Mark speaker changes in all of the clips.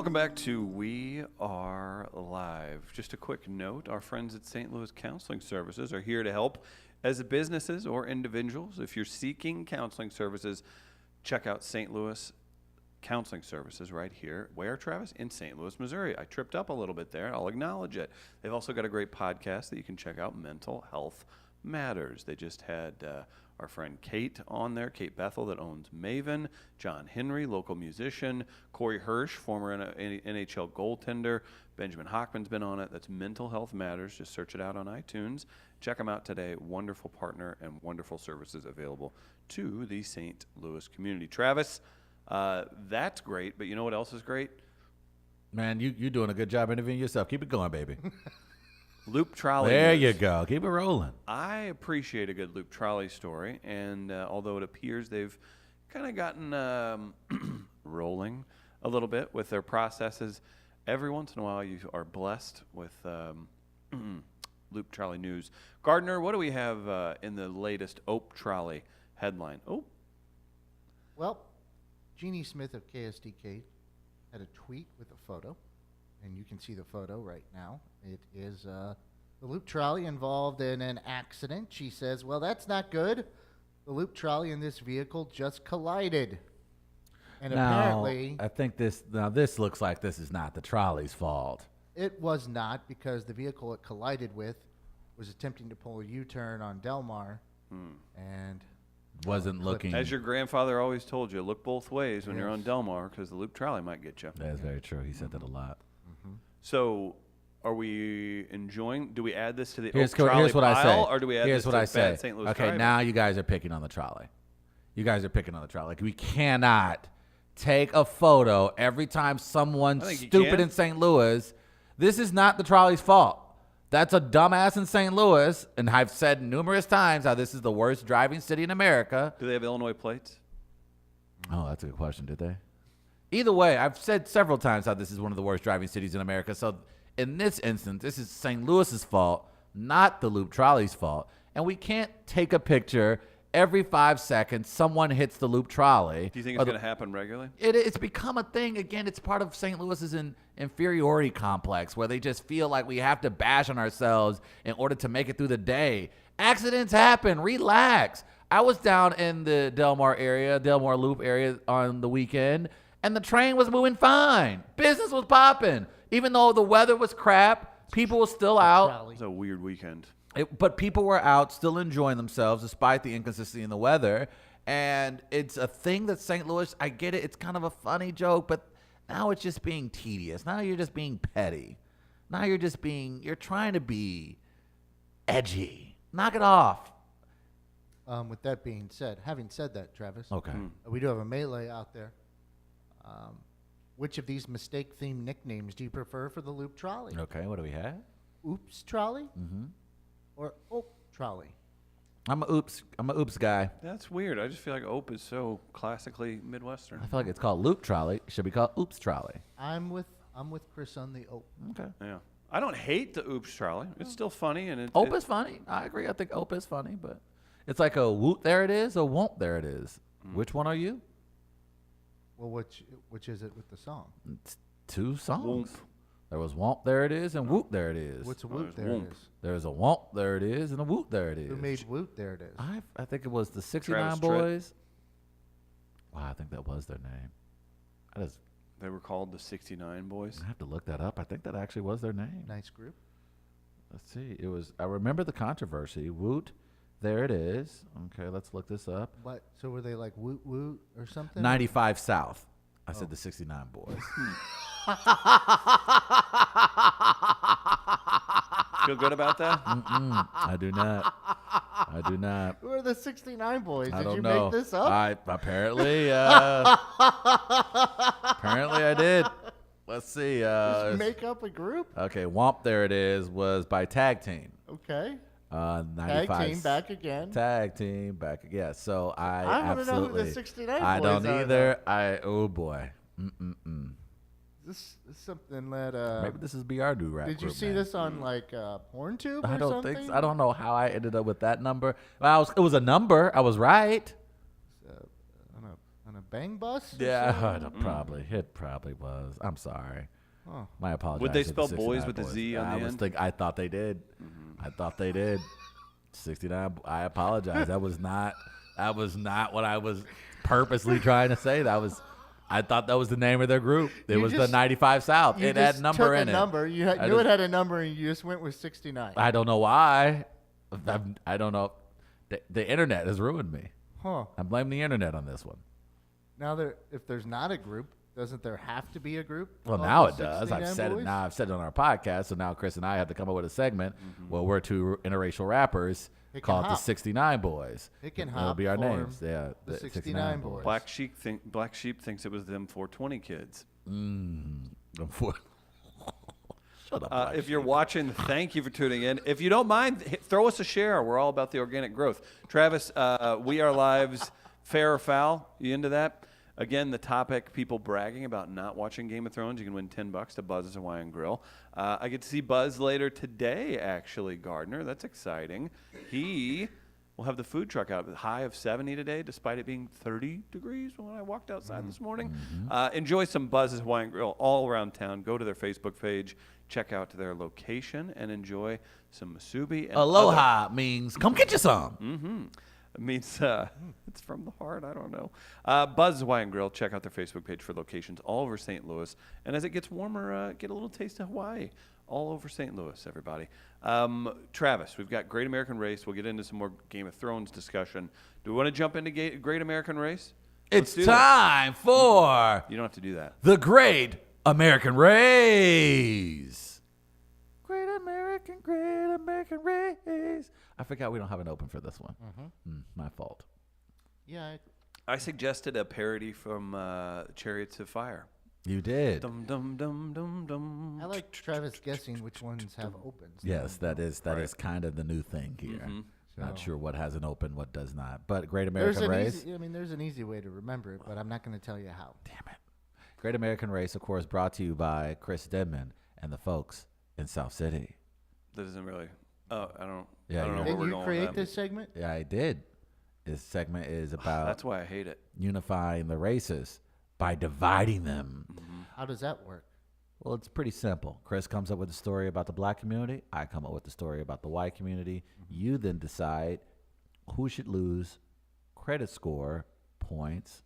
Speaker 1: Welcome back to We Are Live. Just a quick note, our friends at St. Louis Counseling Services are here to help as businesses or individuals. If you're seeking counseling services, check out St. Louis Counseling Services right here. Where, Travis? In St. Louis, Missouri. I tripped up a little bit there. I'll acknowledge it. They've also got a great podcast that you can check out, Mental Health Matters. They just had our friend Kate on there, Kate Bethel, that owns Maven, John Henry, local musician, Corey Hirsch, former NHL goaltender, Benjamin Hockman's been on it. That's Mental Health Matters. Just search it out on iTunes. Check them out today. Wonderful partner and wonderful services available to the St. Louis community. Travis, that's great, but you know what else is great?
Speaker 2: Man, you're doing a good job interviewing yourself. Keep it going, baby.
Speaker 1: Loop trolley.
Speaker 2: There
Speaker 1: news.
Speaker 2: you go. Keep it rolling.
Speaker 1: I appreciate a good loop trolley story, and although it appears they've kind of gotten rolling a little bit with their processes, every once in a while you are blessed with loop trolley news. Gardner, what do we have in the latest Ope trolley headline? Oh,
Speaker 3: well, Jeannie Smith of KSDK had a tweet with a photo, and you can see the photo right now. It is the loop trolley involved in an accident. She says, well, that's not good. The loop trolley in this vehicle just collided. And apparently,
Speaker 2: I think this looks like this is not the trolley's fault.
Speaker 3: it was not, because the vehicle it collided with was attempting to pull a U-turn on Delmar and
Speaker 2: Wasn't looking.
Speaker 1: as your grandfather always told you, look both ways when you're on Delmar, because the loop trolley might get you.
Speaker 2: That's very true. He said that a lot.
Speaker 1: So, are we enjoying? Do we add this to the
Speaker 2: Here's
Speaker 1: Ope trolley
Speaker 2: what I say.
Speaker 1: pile, or do we add
Speaker 2: Here's
Speaker 1: this
Speaker 2: what
Speaker 1: to
Speaker 2: I
Speaker 1: bad
Speaker 2: say.
Speaker 1: St. Louis
Speaker 2: Okay,
Speaker 1: driving?
Speaker 2: now you guys are picking on the trolley. You guys are picking on the trolley. Like, we cannot take a photo every time someone's
Speaker 1: I think you
Speaker 2: stupid
Speaker 1: can.
Speaker 2: in St. Louis. This is not the trolley's fault. That's a dumbass in St. Louis, and I've said numerous times how this is the worst driving city in America.
Speaker 1: Do they have Illinois plates?
Speaker 2: Oh, that's a good question. Did they? Either way, I've said several times how this is one of the worst driving cities in America. So in this instance, this is St. Louis's fault, not the loop trolley's fault. And we can't take a picture every 5 seconds. Someone hits the loop trolley.
Speaker 1: Do you think it's going to happen regularly?
Speaker 2: It's become a thing. Again, it's part of St. Louis's inferiority complex, where they just feel like we have to bash on ourselves in order to make it through the day. Accidents happen. Relax. I was down in the Delmar Loop area on the weekend, and the train was moving fine. Business was popping. Even though the weather was crap, people were still out.
Speaker 1: It was a weird weekend.
Speaker 2: But people were out still enjoying themselves despite the inconsistency in the weather. And it's a thing that St. Louis, I get it. It's kind of a funny joke, but now it's just being tedious. Now you're just being petty. Now you're trying to be edgy. Knock it off.
Speaker 3: with that being said, having said that, Travis,
Speaker 2: Okay.
Speaker 3: we do have a melee out there. Which of these mistake-themed nicknames do you prefer for the loop trolley?
Speaker 2: Okay, what do we have?
Speaker 3: Oops trolley? Or Ope trolley?
Speaker 2: I'm a oops guy.
Speaker 1: That's weird. I just feel like Ope is so classically Midwestern.
Speaker 2: I feel like it's called loop trolley. It should be called oops trolley.
Speaker 3: I'm with Chris on the Ope.
Speaker 2: Okay.
Speaker 1: Yeah. I don't hate the Oops trolley. It's still funny. And
Speaker 2: Ope is funny. I agree. I think Ope is funny, but it's like a woot there it is, a won't there it is. Which one are you?
Speaker 3: Well, which is it with the song?
Speaker 2: It's two songs.
Speaker 1: Whoop.
Speaker 2: There was womp there it is and woot there it is.
Speaker 3: What's a
Speaker 1: Oh,
Speaker 3: Woot
Speaker 1: there's
Speaker 3: there it
Speaker 1: Whoomp.
Speaker 3: is?
Speaker 2: There's a womp there it is and a woot there it is.
Speaker 3: Who made Woot there it is?
Speaker 2: I think it was the 69
Speaker 1: Travis Tritt.
Speaker 2: Boys. Wow, I think that was their name.
Speaker 1: They were called the 69 Boys.
Speaker 2: I have to look that up. I think that actually was their name.
Speaker 3: Nice group.
Speaker 2: Let's see. It was. I remember the controversy. Woot, there it is. Okay, let's look this up.
Speaker 3: What? So were they like Woot Woot or something?
Speaker 2: 95 South. I said the 69 Boys.
Speaker 1: Feel good about that?
Speaker 2: I do not. I do not.
Speaker 3: Who are the 69 Boys?
Speaker 2: I
Speaker 3: Did
Speaker 2: don't
Speaker 3: you
Speaker 2: know.
Speaker 3: make this up?
Speaker 2: Apparently I did. Let's see.
Speaker 3: Just make up a group?
Speaker 2: Okay, Womp There It Is was by Tag Team.
Speaker 3: Okay.
Speaker 2: 95
Speaker 3: Tag team back again.
Speaker 2: Tag Team back. Yeah, so I
Speaker 3: want to know
Speaker 2: absolutely.
Speaker 3: who the 69
Speaker 2: I
Speaker 3: Boys
Speaker 2: don't
Speaker 3: are,
Speaker 2: either. Oh boy.
Speaker 3: This is something that
Speaker 2: Maybe this is BR Do Rap.
Speaker 3: did you
Speaker 2: Group,
Speaker 3: see
Speaker 2: man.
Speaker 3: this on like PornTube or
Speaker 2: I don't
Speaker 3: something?
Speaker 2: think so. I don't know how I ended up with that number. Well, it was a number. I was right.
Speaker 3: On a bang bus? or
Speaker 2: Yeah,
Speaker 3: something?
Speaker 2: it probably was. I'm sorry.
Speaker 3: Oh.
Speaker 2: My apologies.
Speaker 1: Would they
Speaker 2: to the
Speaker 1: spell boys
Speaker 2: 69
Speaker 1: with a
Speaker 2: boys.
Speaker 1: Z on the end?
Speaker 2: I thought they did. I thought they did. 69. I apologize. That was not what I was purposely trying to say. I thought that was the name of their group. It
Speaker 3: You
Speaker 2: was the
Speaker 3: just-
Speaker 2: 95 South.
Speaker 3: You
Speaker 2: It had
Speaker 3: just
Speaker 2: number
Speaker 3: took
Speaker 2: in
Speaker 3: a
Speaker 2: it.
Speaker 3: number. You
Speaker 2: I
Speaker 3: knew
Speaker 2: just-
Speaker 3: it had a number, and you just went with 69.
Speaker 2: I don't know why. I don't know. The internet has ruined me.
Speaker 3: Huh.
Speaker 2: I blame the internet on this one.
Speaker 3: Now, if there's not a group, doesn't there have to be a group?
Speaker 2: Well,
Speaker 3: called
Speaker 2: now
Speaker 3: the
Speaker 2: it does.
Speaker 3: 69
Speaker 2: I've said
Speaker 3: Boys?
Speaker 2: it now. I've said it on our podcast. So now Chris and I have to come up with a segment where we're two interracial rappers
Speaker 3: Pick and
Speaker 2: called the
Speaker 3: hop.
Speaker 2: 69 Boys.
Speaker 3: Pick and
Speaker 2: That'll
Speaker 3: hop
Speaker 2: be our
Speaker 3: form
Speaker 2: names. Yeah,
Speaker 3: the 69 Boys.
Speaker 1: Black Sheep thinks it was them 420 kids.
Speaker 2: Shut up. Black
Speaker 1: If you're
Speaker 2: Sheep.
Speaker 1: watching, thank you for tuning in. If you don't mind, throw us a share. We're all about the organic growth. Travis, We Are Lives, fair or foul? You into that? Again, the topic, people bragging about not watching Game of Thrones. You can win $10 to Buzz's Hawaiian Grill. I get to see Buzz later today, actually, Gardner. That's exciting. He will have the food truck out with a high of 70 today, despite it being 30 degrees when I walked outside this morning. Enjoy some Buzz's Hawaiian Grill all around town. Go to their Facebook page, check out their location, and enjoy some musubi. And
Speaker 2: Aloha means come get you some.
Speaker 1: it means it's from the heart. I don't know. Buzz's Hawaiian Grill. Check out their Facebook page for locations all over St. Louis. And as it gets warmer, get a little taste of Hawaii all over St. Louis, everybody. Travis, we've got Great American Race. We'll get into some more Game of Thrones discussion. Do we want to jump into Great American Race? Let's
Speaker 2: It's
Speaker 1: do that.
Speaker 2: time for
Speaker 1: You don't have to do that.
Speaker 2: the Great American Race. Great American Race. I forgot we don't have an open for this one. My fault.
Speaker 3: Yeah,
Speaker 1: I suggested a parody from Chariots of Fire.
Speaker 2: You did.
Speaker 1: Dum dum dum dum dum.
Speaker 3: I like Travis guessing which ones have opens.
Speaker 2: Yes, that is kind of the new thing here. Not sure what has an open, what does not. But Great American Race.
Speaker 3: There's an easy way to remember it, but I'm not going to tell you how.
Speaker 2: Damn it. Great American Race, of course, brought to you by Chris Denman and the folks in South City.
Speaker 1: That doesn't really. Oh, I don't.
Speaker 2: Yeah,
Speaker 1: I don't know
Speaker 2: you're-
Speaker 1: where
Speaker 3: Did
Speaker 1: we're
Speaker 3: you
Speaker 1: going
Speaker 3: create
Speaker 1: with that.
Speaker 3: this segment?
Speaker 2: Yeah, I did. This segment is about
Speaker 1: That's why I hate it.
Speaker 2: unifying the races by dividing them.
Speaker 3: How does that work?
Speaker 2: Well, it's pretty simple. Chris comes up with a story about the black community. I come up with a story about the white community. You then decide who should lose credit score points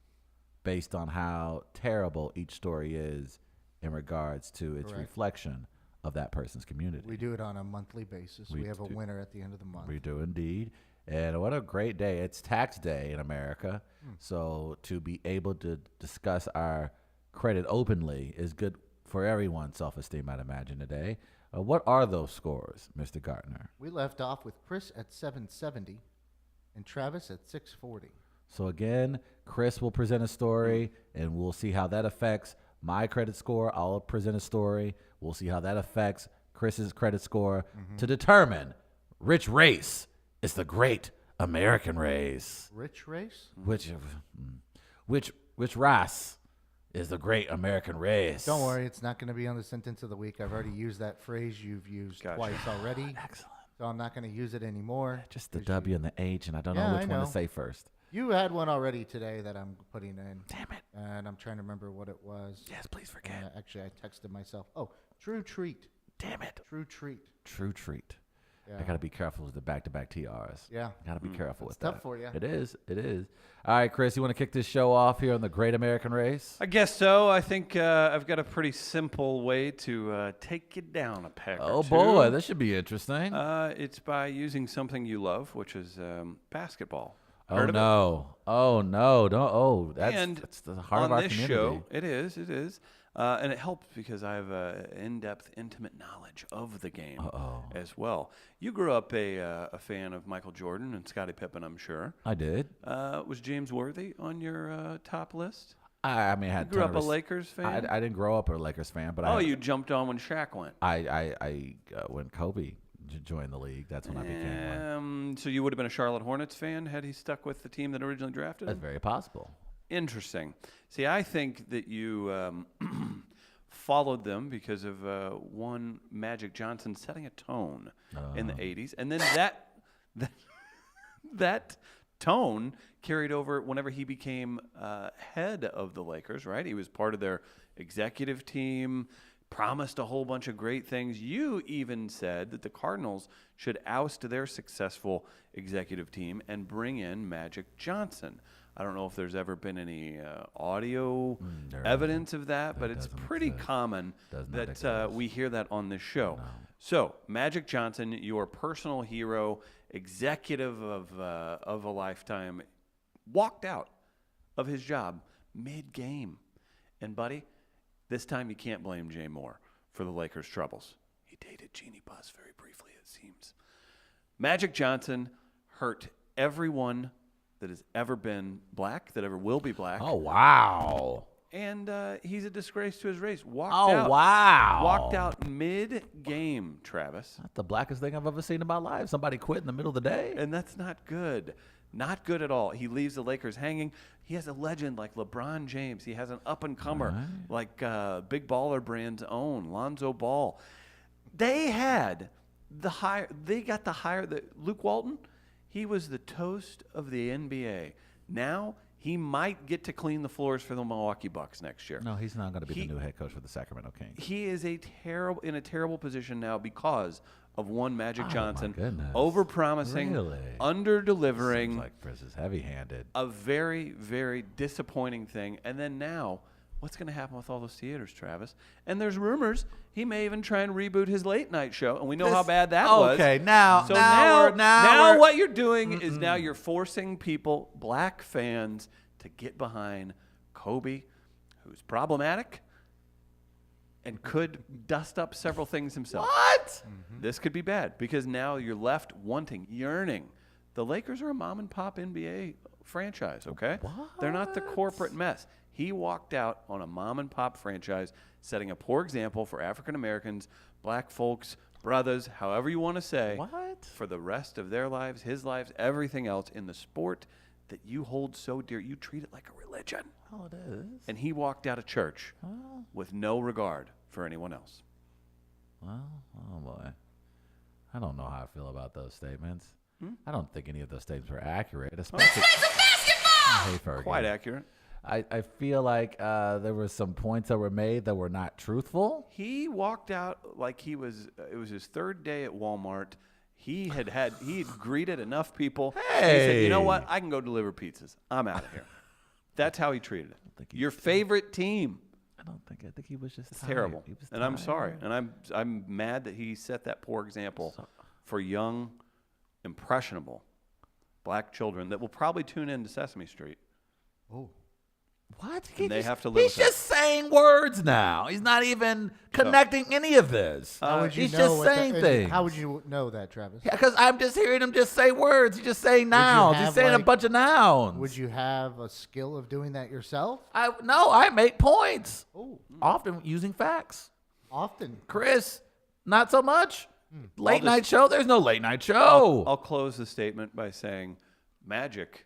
Speaker 2: based on how terrible each story is in regards to its
Speaker 3: Correct.
Speaker 2: reflection of that person's community.
Speaker 3: We do it on a monthly basis.
Speaker 2: We
Speaker 3: We have a
Speaker 2: do.
Speaker 3: winner at the end of the month.
Speaker 2: We do indeed. And what a great day. It's tax day in America. So to be able to discuss our credit openly is good for everyone's self-esteem, I'd imagine, today. What are those scores, Mr. Gartner?
Speaker 3: We left off with Chris at 770 and Travis at 640.
Speaker 2: So again, Chris will present a story, and we'll see how that affects my credit score. I'll present a story. We'll see how that affects Chris's credit score to determine which race is the great American race.
Speaker 3: Rich race?
Speaker 2: Which race is the great American race?
Speaker 3: Don't worry, it's not going to be on the sentence of the week. I've already used that phrase you've used
Speaker 1: Gotcha.
Speaker 3: twice already.
Speaker 2: Excellent.
Speaker 3: So I'm not going to use it anymore.
Speaker 2: Just the
Speaker 3: 'cause
Speaker 2: W and the H, and I don't
Speaker 3: Yeah,
Speaker 2: know
Speaker 3: I
Speaker 2: which one to
Speaker 3: know.
Speaker 2: say first.
Speaker 3: You had one already today that I'm putting in.
Speaker 2: Damn it.
Speaker 3: And I'm trying to remember what it was.
Speaker 2: Yes, please forget.
Speaker 3: Actually, I texted myself. Oh, true treat.
Speaker 2: Damn it.
Speaker 3: True treat.
Speaker 2: True treat. I
Speaker 3: Yeah.
Speaker 2: got to be careful with the back-to-back TRs.
Speaker 3: Yeah.
Speaker 2: Got to be careful
Speaker 3: It's
Speaker 2: with that.
Speaker 3: tough for ya.
Speaker 2: It is. It is. All right, Chris, you want to kick this show off here on the Great American Race?
Speaker 1: I guess so. I think I've got a pretty simple way to take you down a peg or
Speaker 2: Oh,
Speaker 1: two.
Speaker 2: boy, this should be interesting.
Speaker 1: It's by using something you love, which is basketball.
Speaker 2: Oh
Speaker 1: Heard of it?
Speaker 2: no! Oh no! Don't! Oh,
Speaker 1: And
Speaker 2: that's the heart
Speaker 1: on
Speaker 2: of our
Speaker 1: this
Speaker 2: community.
Speaker 1: show, it is, and it helps because I have in-depth, intimate knowledge of the game as well. You grew up a fan of Michael Jordan and Scottie Pippen, I'm sure.
Speaker 2: I did.
Speaker 1: Was James Worthy on your top list?
Speaker 2: I mean, I had
Speaker 1: You grew
Speaker 2: ton
Speaker 1: up
Speaker 2: of
Speaker 1: a Lakers fan?
Speaker 2: I didn't grow up a Lakers fan, but
Speaker 1: Oh,
Speaker 2: I
Speaker 1: you jumped on when Shaq went.
Speaker 2: when Kobe joined the league, that's when I became one.
Speaker 1: So you would have been a Charlotte Hornets fan had he stuck with the team that originally drafted
Speaker 2: That's
Speaker 1: him?
Speaker 2: very possible.
Speaker 1: Interesting. See, I think that you followed them because of one Magic Johnson setting a tone in the 80s. And then that tone carried over whenever he became head of the Lakers, right? He was part of their executive team, promised a whole bunch of great things. You even said that the Cardinals should oust their successful executive team and bring in Magic Johnson. I don't know if there's ever been any audio evidence of that, but it's pretty common that we hear that on this show.
Speaker 2: No.
Speaker 1: So, Magic Johnson, your personal hero, executive of a lifetime, walked out of his job mid-game. And, buddy, this time you can't blame Jay Moore for the Lakers' troubles. He dated Jeannie Buss very briefly, it seems. Magic Johnson hurt everyone that has ever been black, that ever will be black.
Speaker 2: Oh, wow.
Speaker 1: And he's a disgrace to his race.
Speaker 2: Wow.
Speaker 1: Walked out mid-game, Travis.
Speaker 2: That's the blackest thing I've ever seen in my life. Somebody quit in the middle of the day.
Speaker 1: And that's not good. Not good at all. He leaves the Lakers hanging. He has a legend like LeBron James. He has an up-and-comer like Big Baller Brand's own, Lonzo Ball. They had Luke Walton, he was the toast of the NBA. Now he might get to clean the floors for the Milwaukee Bucks next year.
Speaker 2: No, he's not going to be the new head coach for the Sacramento Kings.
Speaker 1: He is in a terrible position now because of one Magic Johnson
Speaker 2: my goodness.
Speaker 1: overpromising,
Speaker 2: Really?
Speaker 1: under-delivering.
Speaker 2: Seems like Chris is heavy-handed.
Speaker 1: A very, very disappointing thing. And then now, what's going to happen with all those theaters, Travis? And there's rumors he may even try and reboot his late-night show, and we know how bad that was.
Speaker 2: Okay, now
Speaker 1: What you're doing is now you're forcing people, black fans, to get behind Kobe, who's problematic and could dust up several things himself.
Speaker 2: What?
Speaker 1: This could be bad because now you're left wanting, yearning. The Lakers are a mom-and-pop NBA franchise, okay? They're not the corporate mess. He walked out on a mom-and-pop franchise, setting a poor example for African Americans, black folks, brothers, however you want to say, for the rest of their lives, his lives, everything else in the sport that you hold so dear. You treat it like a religion.
Speaker 2: Oh, it is.
Speaker 1: And he walked out of church with no regard for anyone else.
Speaker 2: Well, oh boy. I don't know how I feel about those statements. I don't think any of those statements were accurate. Especially,
Speaker 4: Let's play some basketball!
Speaker 2: Hey, Fergie.
Speaker 1: Quite accurate.
Speaker 2: I feel like there were some points that were made that were not truthful.
Speaker 1: He walked out like it was his third day at Walmart. He had greeted enough people. He said, you know what? I can go deliver pizzas. I'm out of here. That's how he treated it. Your favorite team.
Speaker 2: I think he was just
Speaker 1: Terrible.
Speaker 2: He was
Speaker 1: And I'm
Speaker 2: tired.
Speaker 1: sorry. And I'm mad that he set that poor example for young, impressionable black children that will probably tune into Sesame Street.
Speaker 3: Oh.
Speaker 2: What?
Speaker 1: And they have to live
Speaker 2: He's
Speaker 1: with
Speaker 2: just saying words now. He's not even connecting any of this.
Speaker 3: How would you
Speaker 2: he's
Speaker 3: know
Speaker 2: just
Speaker 3: what
Speaker 2: saying
Speaker 3: and
Speaker 2: things.
Speaker 3: How would you know that, Travis?
Speaker 2: Because I'm just hearing him just say words. He's just saying nouns. He's
Speaker 3: have,
Speaker 2: saying a
Speaker 3: like-
Speaker 2: bunch of nouns.
Speaker 3: Would you have a skill of doing that yourself?
Speaker 2: I make points.
Speaker 3: Oh,
Speaker 2: Often using facts.
Speaker 3: often.
Speaker 2: Chris, not so much. Late
Speaker 1: just-
Speaker 2: night show? There's no late night show.
Speaker 1: I'll close the statement by saying Magic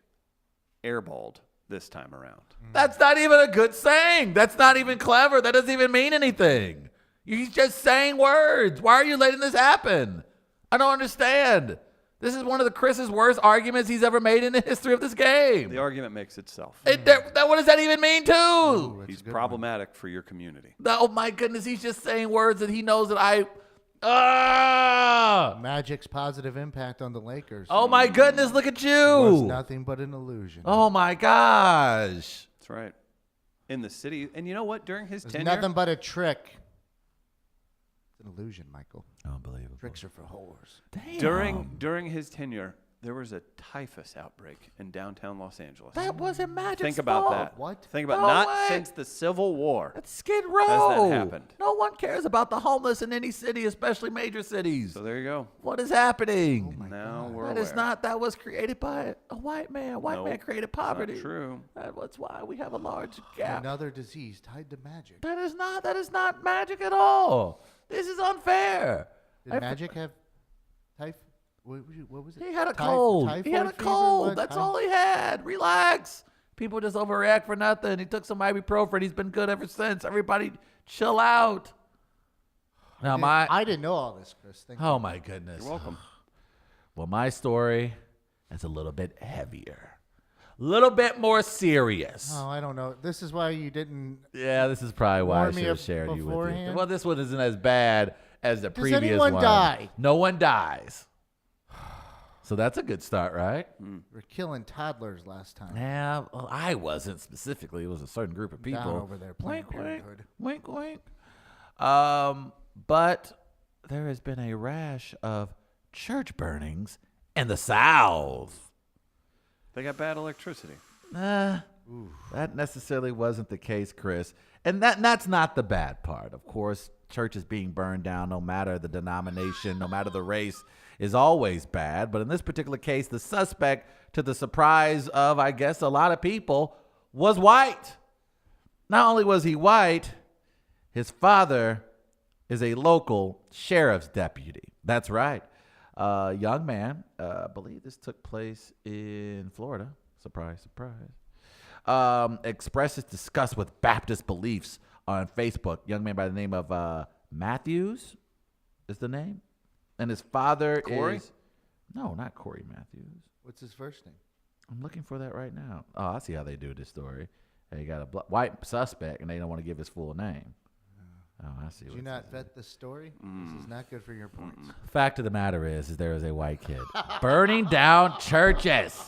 Speaker 1: airballed this time around.
Speaker 2: That's not even a good saying. That's not even clever. That doesn't even mean anything. He's just saying words. Why are you letting this happen? I don't understand. This is one of Chris's worst arguments he's ever made in the history of this game.
Speaker 1: The argument makes itself.
Speaker 2: What does that even mean, too?
Speaker 3: Ooh, that's
Speaker 1: He's
Speaker 3: a good
Speaker 1: problematic for your community.
Speaker 2: Oh, my goodness. He's just saying words that he knows that
Speaker 3: one. Magic's positive impact on the Lakers
Speaker 2: Oh, my goodness. Look at
Speaker 3: was
Speaker 2: you.
Speaker 3: nothing but an illusion.
Speaker 2: Oh, my gosh.
Speaker 1: That's right. In the city. And you know what? During his
Speaker 3: It's
Speaker 1: tenure,
Speaker 3: nothing but a trick. It's an illusion, Michael.
Speaker 2: Unbelievable.
Speaker 3: Tricks are for whores.
Speaker 2: Damn.
Speaker 1: during his tenure, there was a typhus outbreak in downtown Los Angeles.
Speaker 2: That wasn't Magic's
Speaker 1: Think about
Speaker 2: fault.
Speaker 1: that.
Speaker 3: What?
Speaker 1: Think about
Speaker 2: No
Speaker 1: not
Speaker 2: way.
Speaker 1: since the Civil War.
Speaker 2: That's Skid Row.
Speaker 1: happened.
Speaker 2: No one cares about the homeless in any city, especially major cities.
Speaker 1: So there you go.
Speaker 2: What is happening?
Speaker 1: Now we're
Speaker 2: That
Speaker 1: aware.
Speaker 2: is not. That was created by a white man. White man
Speaker 1: Nope,
Speaker 2: created
Speaker 1: it's
Speaker 2: poverty.
Speaker 1: not true.
Speaker 2: That's why we have a large gap.
Speaker 3: Another disease tied to magic.
Speaker 2: That is not. That is not magic at all. This is unfair.
Speaker 3: Did Magic have typhoid? What was it?
Speaker 2: He had a
Speaker 3: Ty-
Speaker 2: cold. He
Speaker 3: typhoid
Speaker 2: had a
Speaker 3: fever?
Speaker 2: cold.
Speaker 3: What?
Speaker 2: That's all he had. Relax. People just overreact for nothing. He took some ibuprofen. He's been good ever since. Everybody, chill out. Now
Speaker 3: I didn't know all this, Chris. Thank you.
Speaker 2: Oh my goodness.
Speaker 1: You're welcome.
Speaker 2: Well, my story that's a little bit heavier, a little bit more serious.
Speaker 3: Oh, I don't know. This is why you didn't.
Speaker 2: Yeah, this is probably why I
Speaker 3: Warn me
Speaker 2: should have
Speaker 3: up
Speaker 2: shared you with you.
Speaker 3: beforehand?
Speaker 2: Well, this one isn't as bad as the previous
Speaker 3: anyone
Speaker 2: one.
Speaker 3: die?
Speaker 2: No one dies. So that's a good start, right?
Speaker 3: We're killing toddlers last time.
Speaker 2: Yeah, well, I wasn't specifically. It was a certain group of people.
Speaker 3: Down over there, Planned
Speaker 2: Wink, wink,
Speaker 3: Parenthood.
Speaker 2: wink, wink. But there has been a rash of church burnings in the South.
Speaker 1: They got bad electricity.
Speaker 2: That necessarily wasn't the case, Chris. And that's not the bad part. Of course, churches being burned down, no matter the denomination, no matter the race, is always bad. But in this particular case, the suspect, to the surprise of, I guess, a lot of people, was white. Not only was he white, his father is a local sheriff's deputy. That's right. Young man, I believe this took place in Florida. Surprise, surprise. Expresses disgust with Baptist beliefs on Facebook. Young man by the name of Matthews is the name. And his father
Speaker 1: Corey?
Speaker 2: is... No, not Corey Matthews.
Speaker 3: What's his first name?
Speaker 2: I'm looking for that right now. Oh, I see how they do this story. They got a white suspect, and they don't want to give his full name. Oh, I see.
Speaker 3: Did you
Speaker 2: what's
Speaker 3: not
Speaker 2: his
Speaker 3: vet this story? This is not good for your points.
Speaker 2: Fact of the matter is there is a white kid burning down churches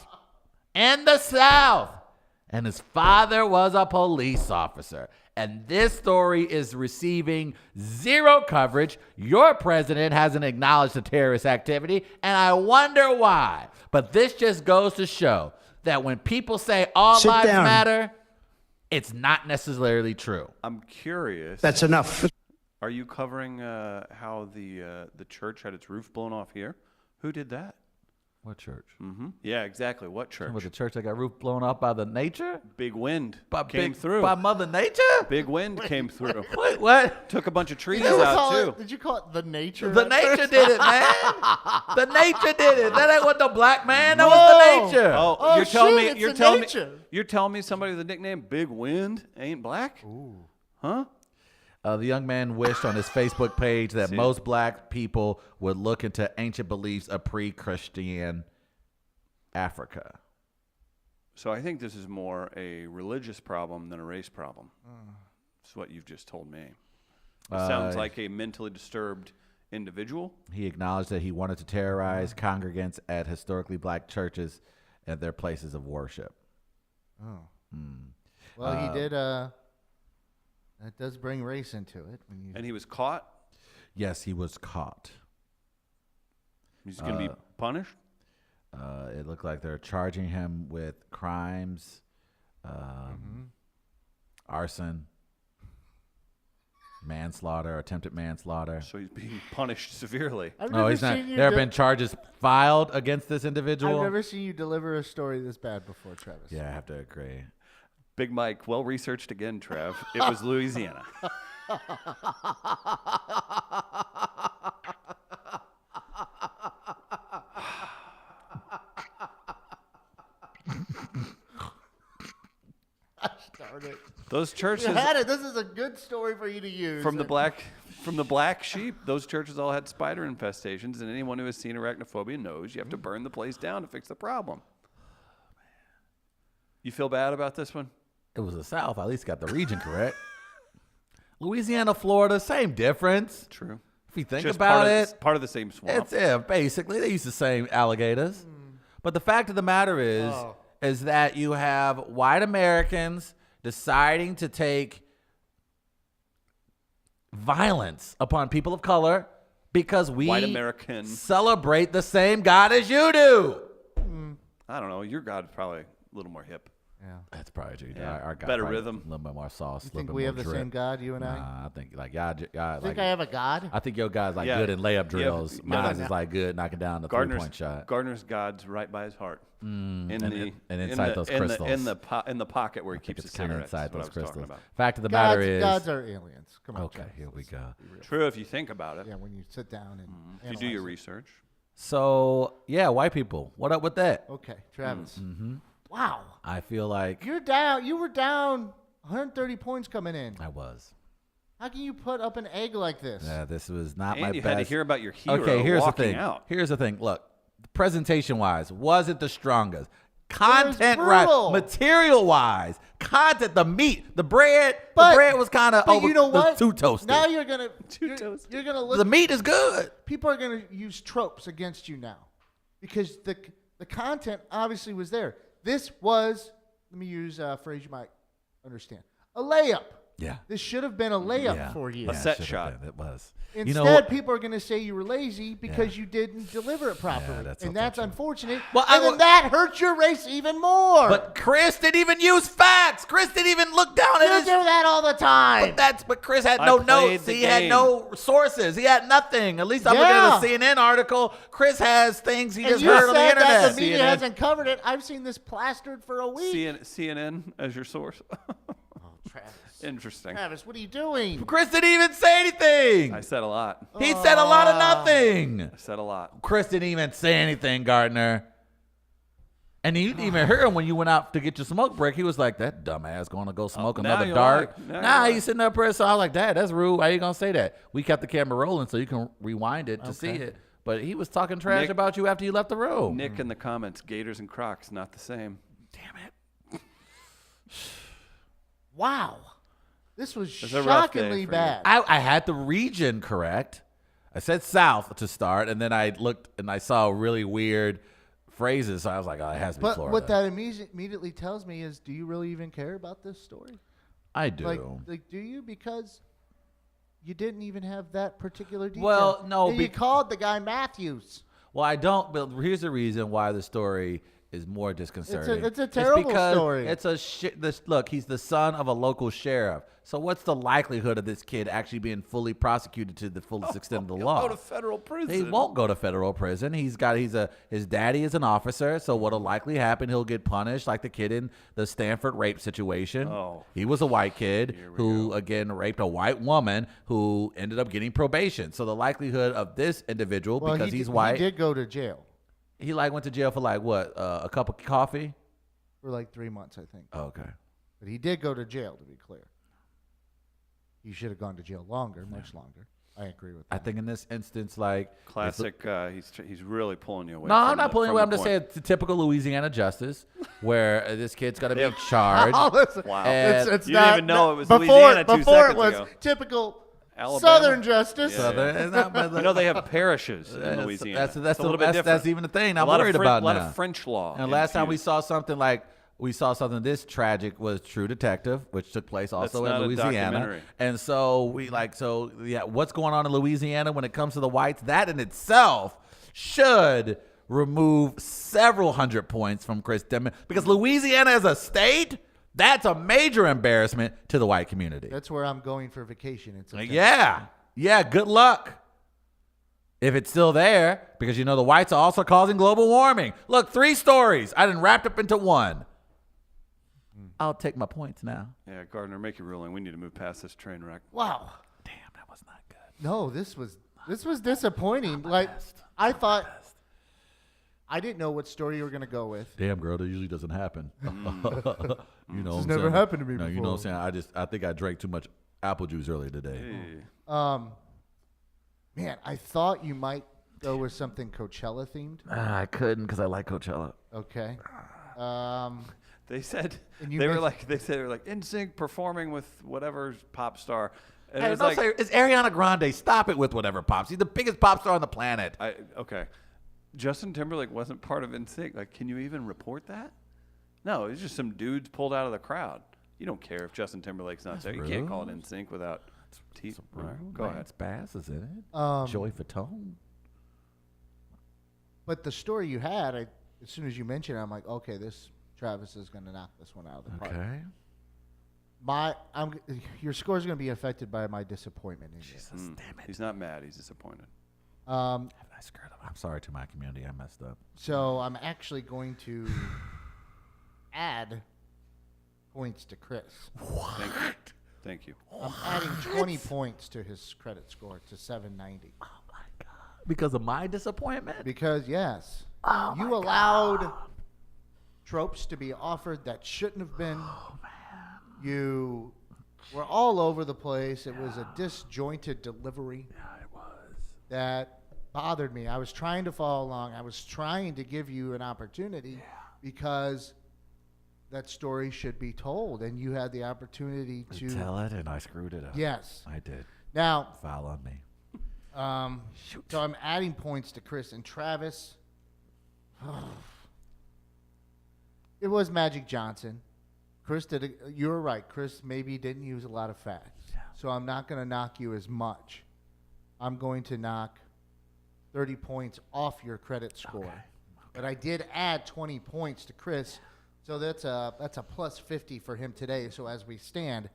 Speaker 2: in the South, and his father was a police officer. And this story is receiving zero coverage. Your president hasn't acknowledged the terrorist activity, and I wonder why. But this just goes to show that when people say all
Speaker 4: Sit
Speaker 2: lives
Speaker 4: down.
Speaker 2: matter, it's not necessarily true.
Speaker 1: I'm curious.
Speaker 4: That's enough.
Speaker 1: Are you covering how the church had its roof blown off here? Who did that?
Speaker 2: What church?
Speaker 1: Yeah, exactly. What church?
Speaker 2: Was the church that got roof blown off by the nature?
Speaker 1: Big wind
Speaker 2: By
Speaker 1: came through.
Speaker 2: By Mother Nature?
Speaker 1: Big wind came through.
Speaker 2: Wait, what?
Speaker 1: Took a bunch of trees
Speaker 3: Did you
Speaker 1: out
Speaker 3: call
Speaker 1: too.
Speaker 3: Did you call it the nature?
Speaker 2: The
Speaker 3: at
Speaker 2: nature
Speaker 3: first?
Speaker 2: did it, man. The nature did it. That ain't what the black man. That was the nature.
Speaker 1: Oh, you're telling
Speaker 3: shit,
Speaker 1: me
Speaker 3: it's
Speaker 1: you're
Speaker 3: the
Speaker 1: telling
Speaker 3: nature.
Speaker 1: me you're telling me somebody with a nickname Big Wind ain't black? Huh?
Speaker 2: The young man wished on his Facebook page that
Speaker 1: See?
Speaker 2: most black people would look into ancient beliefs of pre-Christian Africa.
Speaker 1: So I think this is more a religious problem than a race problem. That's what you've just told me. It sounds like a mentally disturbed individual.
Speaker 2: He acknowledged that he wanted to terrorize congregants at historically black churches at their places of worship.
Speaker 3: Well, he did. That does bring race into it. When you,
Speaker 1: And he was caught.
Speaker 2: Yes, he was caught.
Speaker 1: He's going to be punished.
Speaker 2: It looked like they're charging him with crimes, arson, manslaughter, attempted manslaughter.
Speaker 1: So he's being punished severely.
Speaker 3: I've
Speaker 2: No,
Speaker 3: never
Speaker 2: he's not.
Speaker 3: seen you
Speaker 2: There have been charges filed against this individual.
Speaker 3: I've never seen you deliver a story this bad before, Travis.
Speaker 2: Yeah, I have to agree.
Speaker 1: Big Mike, well researched again, Trev. It was Louisiana.
Speaker 3: Darn it.
Speaker 1: Those churches
Speaker 3: You had it. This is a good story for you to use.
Speaker 1: from the black sheep, those churches all had spider infestations, and anyone who has seen arachnophobia knows you have to burn the place down to fix the problem. You feel bad about this one?
Speaker 2: It was the South. I at least got the region correct. Louisiana, Florida, same difference.
Speaker 1: True.
Speaker 2: If you think
Speaker 1: Just
Speaker 2: about it,
Speaker 1: part of the same swamp.
Speaker 2: it's basically they use the same alligators. But the fact of the matter is that you have white Americans deciding to take violence upon people of color because we
Speaker 1: White American.
Speaker 2: celebrate the same God as you do.
Speaker 1: I don't know. Your God's probably a little more hip.
Speaker 3: Yeah.
Speaker 2: That's probably true.
Speaker 1: Yeah.
Speaker 2: Our God
Speaker 1: Better
Speaker 2: probably
Speaker 1: rhythm.
Speaker 2: a little bit more sauce.
Speaker 3: You
Speaker 2: a little
Speaker 3: think
Speaker 2: bit
Speaker 3: we
Speaker 2: more
Speaker 3: have the
Speaker 2: drip.
Speaker 3: same God, you and I?
Speaker 2: Nah, I think like God
Speaker 3: Think
Speaker 2: like
Speaker 3: I have a God?
Speaker 2: I think your guy's like
Speaker 1: Yeah.
Speaker 2: good in layup
Speaker 1: Yeah,
Speaker 2: drills.
Speaker 1: no,
Speaker 2: Mine
Speaker 1: no.
Speaker 2: is like good knocking down the
Speaker 1: Gardner's
Speaker 2: 3-point shot.
Speaker 1: Gardner's God's right by his heart. In
Speaker 2: and inside those crystals.
Speaker 1: in the pocket where he
Speaker 2: I think
Speaker 1: keeps
Speaker 2: it's
Speaker 1: the
Speaker 2: kind of
Speaker 1: cigarettes.
Speaker 2: inside
Speaker 1: That's what I
Speaker 2: those
Speaker 1: was talking
Speaker 2: crystals.
Speaker 1: about.
Speaker 2: Fact of the matter is,
Speaker 3: Gods are aliens. Come on.
Speaker 2: okay,
Speaker 3: Travis.
Speaker 2: here we go.
Speaker 1: True if you think about it.
Speaker 3: Yeah, when you sit down and
Speaker 1: If you do your
Speaker 3: analyze it.
Speaker 1: research.
Speaker 2: So yeah, white people. What up with that?
Speaker 3: Okay, Travis. Wow.
Speaker 2: I feel like
Speaker 3: You're down. You were down 130 points coming in.
Speaker 2: I was.
Speaker 3: How can you put up an egg like this?
Speaker 2: This was not
Speaker 1: And
Speaker 2: my
Speaker 1: you
Speaker 2: best.
Speaker 1: had to hear about your hero
Speaker 2: Okay, here's the
Speaker 1: walking
Speaker 2: thing.
Speaker 1: out.
Speaker 2: Here's the thing. Look, presentation wise, wasn't the strongest. Content
Speaker 3: brutal.
Speaker 2: material wise, content, the meat, the bread was kind of
Speaker 3: But you know what?
Speaker 2: too toasted.
Speaker 3: Now you're gonna
Speaker 1: toasted.
Speaker 3: you're gonna look.
Speaker 2: The meat is good.
Speaker 3: People are gonna use tropes against you now, because the content obviously was there. This was, let me use a phrase you might understand, a layup.
Speaker 2: Yeah.
Speaker 3: This should have been a layup for you.
Speaker 1: A set
Speaker 2: it should
Speaker 1: shot.
Speaker 2: have been. It was.
Speaker 3: Instead, people are going to say you were lazy because you didn't deliver it properly.
Speaker 2: that's
Speaker 3: and
Speaker 2: also
Speaker 3: that's
Speaker 2: true.
Speaker 3: unfortunate.
Speaker 2: Well,
Speaker 3: and then that hurts your race even more.
Speaker 2: But Chris didn't even use facts. Chris didn't even look down
Speaker 3: you
Speaker 2: at his.
Speaker 3: do that all the time.
Speaker 2: But Chris had
Speaker 1: I
Speaker 2: no
Speaker 1: played
Speaker 2: notes.
Speaker 1: the
Speaker 2: He had
Speaker 1: game.
Speaker 2: no sources. He had nothing. At least I'm looking at a CNN article. Chris has things he
Speaker 3: and
Speaker 2: just
Speaker 3: you
Speaker 2: heard on the
Speaker 3: said that
Speaker 2: internet.
Speaker 3: the media
Speaker 1: CNN.
Speaker 3: hasn't covered it. I've seen this plastered for a week.
Speaker 1: CNN as your source.
Speaker 3: Travis.
Speaker 1: Interesting.
Speaker 3: Travis, what are you doing?
Speaker 2: Chris didn't even say anything.
Speaker 1: I said a lot.
Speaker 2: He said a lot of nothing.
Speaker 1: I said a lot.
Speaker 2: Chris didn't even say anything, Gardner. And you didn't even hear him when you went out to get your smoke break. He was like, that dumbass going to go smoke
Speaker 1: now
Speaker 2: another
Speaker 1: you
Speaker 2: dart.
Speaker 1: like. Now
Speaker 2: Nah,
Speaker 1: you
Speaker 2: he's sitting up there. So I was like, Dad, that's rude. Why you going to say that? We kept the camera rolling so you can rewind it to see it. But he was talking trash
Speaker 1: Nick-
Speaker 2: about you after you left the room.
Speaker 1: Nick in the comments, Gators and Crocs, not the same.
Speaker 2: Damn it.
Speaker 3: Wow. This was
Speaker 1: It's a rough day
Speaker 3: shockingly
Speaker 1: for you.
Speaker 3: bad.
Speaker 2: I had the region correct. I said south to start, and then I looked and I saw really weird phrases. So I was like, oh, it has to be
Speaker 3: But
Speaker 2: Florida.
Speaker 3: what that immediately tells me is, do you really even care about this story?
Speaker 2: I do.
Speaker 3: Like, do you? Because you didn't even have that particular detail.
Speaker 2: Well, no,
Speaker 3: And you called the guy Matthews.
Speaker 2: Well, I don't. But here's the reason why the story is more disconcerting.
Speaker 3: It's a terrible
Speaker 2: because
Speaker 3: story.
Speaker 2: It's a look. He's the son of a local sheriff. So what's the likelihood of this kid actually being fully prosecuted to the fullest extent of the law?
Speaker 1: Go to federal prison.
Speaker 2: He won't go to federal prison. His daddy is an officer, so what'll likely happen, he'll get punished like the kid in the Stanford rape situation.
Speaker 1: Oh.
Speaker 2: He was a white kid
Speaker 1: Here we
Speaker 2: who
Speaker 1: go.
Speaker 2: again raped a white woman who ended up getting probation. So the likelihood of this individual,
Speaker 3: Well,
Speaker 2: because
Speaker 3: he
Speaker 2: he's
Speaker 3: did,
Speaker 2: white,
Speaker 3: He did go to jail
Speaker 2: he like went to jail for like what, a cup of coffee?
Speaker 3: for like 3 months, I think.
Speaker 2: Oh, okay.
Speaker 3: But he did go to jail, to be clear. He should have gone to jail longer, much longer. I agree with that.
Speaker 2: I think in this instance, like
Speaker 1: Classic. He's really pulling you away.
Speaker 2: No,
Speaker 1: from
Speaker 2: I'm not
Speaker 1: the-
Speaker 2: pulling
Speaker 1: from
Speaker 2: away.
Speaker 1: the
Speaker 2: I'm just
Speaker 1: point.
Speaker 2: saying it's a typical Louisiana justice where this kid's got to be
Speaker 1: Yeah.
Speaker 2: charged.
Speaker 3: Oh, listen,
Speaker 1: Wow.
Speaker 2: And-
Speaker 3: it's
Speaker 1: You didn't
Speaker 3: not,
Speaker 1: even know it was
Speaker 3: before,
Speaker 1: Louisiana 2
Speaker 3: before
Speaker 1: seconds
Speaker 3: it was
Speaker 1: ago.
Speaker 3: typical
Speaker 1: Alabama?
Speaker 3: Southern justice.
Speaker 1: Yeah.
Speaker 2: Southern,
Speaker 1: I know they have parishes in Louisiana.
Speaker 2: That's
Speaker 1: It's a little bit different.
Speaker 2: That's even the thing I'm
Speaker 1: a lot
Speaker 2: worried
Speaker 1: of
Speaker 2: about
Speaker 1: A lot
Speaker 2: now.
Speaker 1: of French law.
Speaker 2: And last time we
Speaker 1: infused.
Speaker 2: saw something this tragic was True Detective, which took place also
Speaker 1: That's not
Speaker 2: in
Speaker 1: a
Speaker 2: Louisiana.
Speaker 1: documentary.
Speaker 2: And so what's going on in Louisiana when it comes to the whites? That in itself should remove several hundred points from Chris Deming, because Louisiana as a state, that's a major embarrassment to the white community.
Speaker 3: That's where I'm going for vacation. It's
Speaker 2: Yeah, good luck. If it's still there, because the whites are also causing global warming. Look, 3 stories. I done wrapped up into one. I'll take my points now.
Speaker 1: Yeah, Gardner, make your ruling. We need to move past this train wreck.
Speaker 3: Wow.
Speaker 2: Damn, that was not good.
Speaker 3: No, this was disappointing. Like I thought, I didn't know what story you were gonna go with.
Speaker 2: Damn, girl, that usually doesn't happen. You know, what
Speaker 3: This
Speaker 2: I'm
Speaker 3: never
Speaker 2: saying?
Speaker 3: happened to me
Speaker 2: No, you know
Speaker 3: before.
Speaker 2: what I'm saying? I think I drank too much apple juice earlier today.
Speaker 1: Hey.
Speaker 3: Man, I thought you might go with something Coachella themed.
Speaker 2: I couldn't because I like Coachella.
Speaker 3: Okay.
Speaker 1: They said
Speaker 3: And you
Speaker 1: they were
Speaker 3: mentioned-
Speaker 1: like NSYNC performing with whatever pop star, and
Speaker 2: Hey,
Speaker 1: it was
Speaker 2: don't
Speaker 1: like
Speaker 2: say it's Ariana Grande. Stop it with whatever pops. He's the biggest pop star on the planet.
Speaker 1: okay, Justin Timberlake wasn't part of NSYNC. Like, can you even report that? No, it's just some dudes pulled out of the crowd. You don't care if Justin Timberlake's not there. You can't call it NSYNC without teeth. Go ahead.
Speaker 2: Lance Bass is in it. Joey Fatone.
Speaker 3: But the story you had, as soon as you mentioned it, I'm like, okay, Travis is going to knock this one out of the park.
Speaker 2: Okay.
Speaker 3: Your score is going to be affected by my disappointment in you.
Speaker 2: Damn it.
Speaker 1: He's not mad. He's disappointed.
Speaker 2: I screwed up. I'm sorry to my community. I messed up.
Speaker 3: So I'm actually going to add points to Chris.
Speaker 1: Thank you. Thank you.
Speaker 3: I'm adding 20 points to his credit score to 790.
Speaker 2: Oh my God. Because of my disappointment?
Speaker 3: Because, yes,
Speaker 2: Oh
Speaker 3: you
Speaker 2: my
Speaker 3: allowed tropes to be offered that shouldn't have been.
Speaker 2: Oh, man.
Speaker 3: You were all over the place. It was a disjointed delivery
Speaker 2: Yeah, it was.
Speaker 3: that bothered me. I was trying to follow along. I was trying to give you an opportunity because that story should be told, and you had the opportunity to
Speaker 2: tell it, and I screwed it up.
Speaker 3: Yes.
Speaker 2: I did.
Speaker 3: Now,
Speaker 2: Foul on me.
Speaker 3: so I'm adding points to Chris and Travis. It was Magic Johnson. Chris you were right. Chris maybe didn't use a lot of facts. Yeah. So I'm not going to knock you as much. I'm going to knock 30 points off your credit score. Okay. But I did add 20 points to Chris. So that's a plus 50 for him today. So as we stand,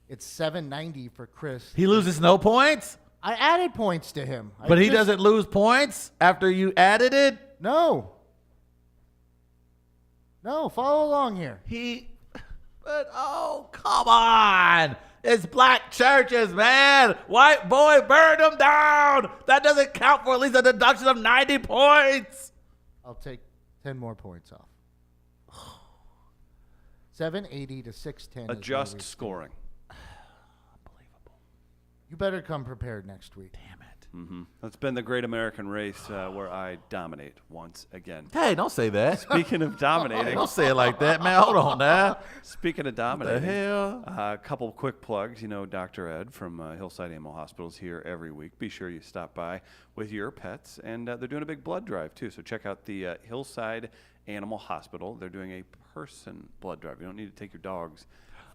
Speaker 3: it's 790 for Chris.
Speaker 2: He loses no points?
Speaker 3: I added points to him.
Speaker 2: But he doesn't lose points after you added it?
Speaker 3: No, follow along here.
Speaker 2: But come on. It's black churches, man. White boy, burn them down. That doesn't count for at least a deduction of 90 points.
Speaker 3: I'll take 10 more points off. 780 to 610.
Speaker 1: Adjust scoring.
Speaker 2: Unbelievable.
Speaker 3: You better come prepared next week.
Speaker 2: Damn it.
Speaker 1: Mm-hmm. That's been the Great American Race where I dominate once again.
Speaker 2: Hey, don't say that.
Speaker 1: Speaking of dominating.
Speaker 2: Don't say it like that, man. Hold on now.
Speaker 1: Speaking of dominating.
Speaker 2: What the hell?
Speaker 1: A couple quick plugs. You know, Dr. Ed from Hillside Animal Hospital is here every week. Be sure you stop by with your pets. And they're doing a big blood drive, too. So check out the Hillside Animal Hospital. They're doing a person blood drive. You don't need to take your dogs.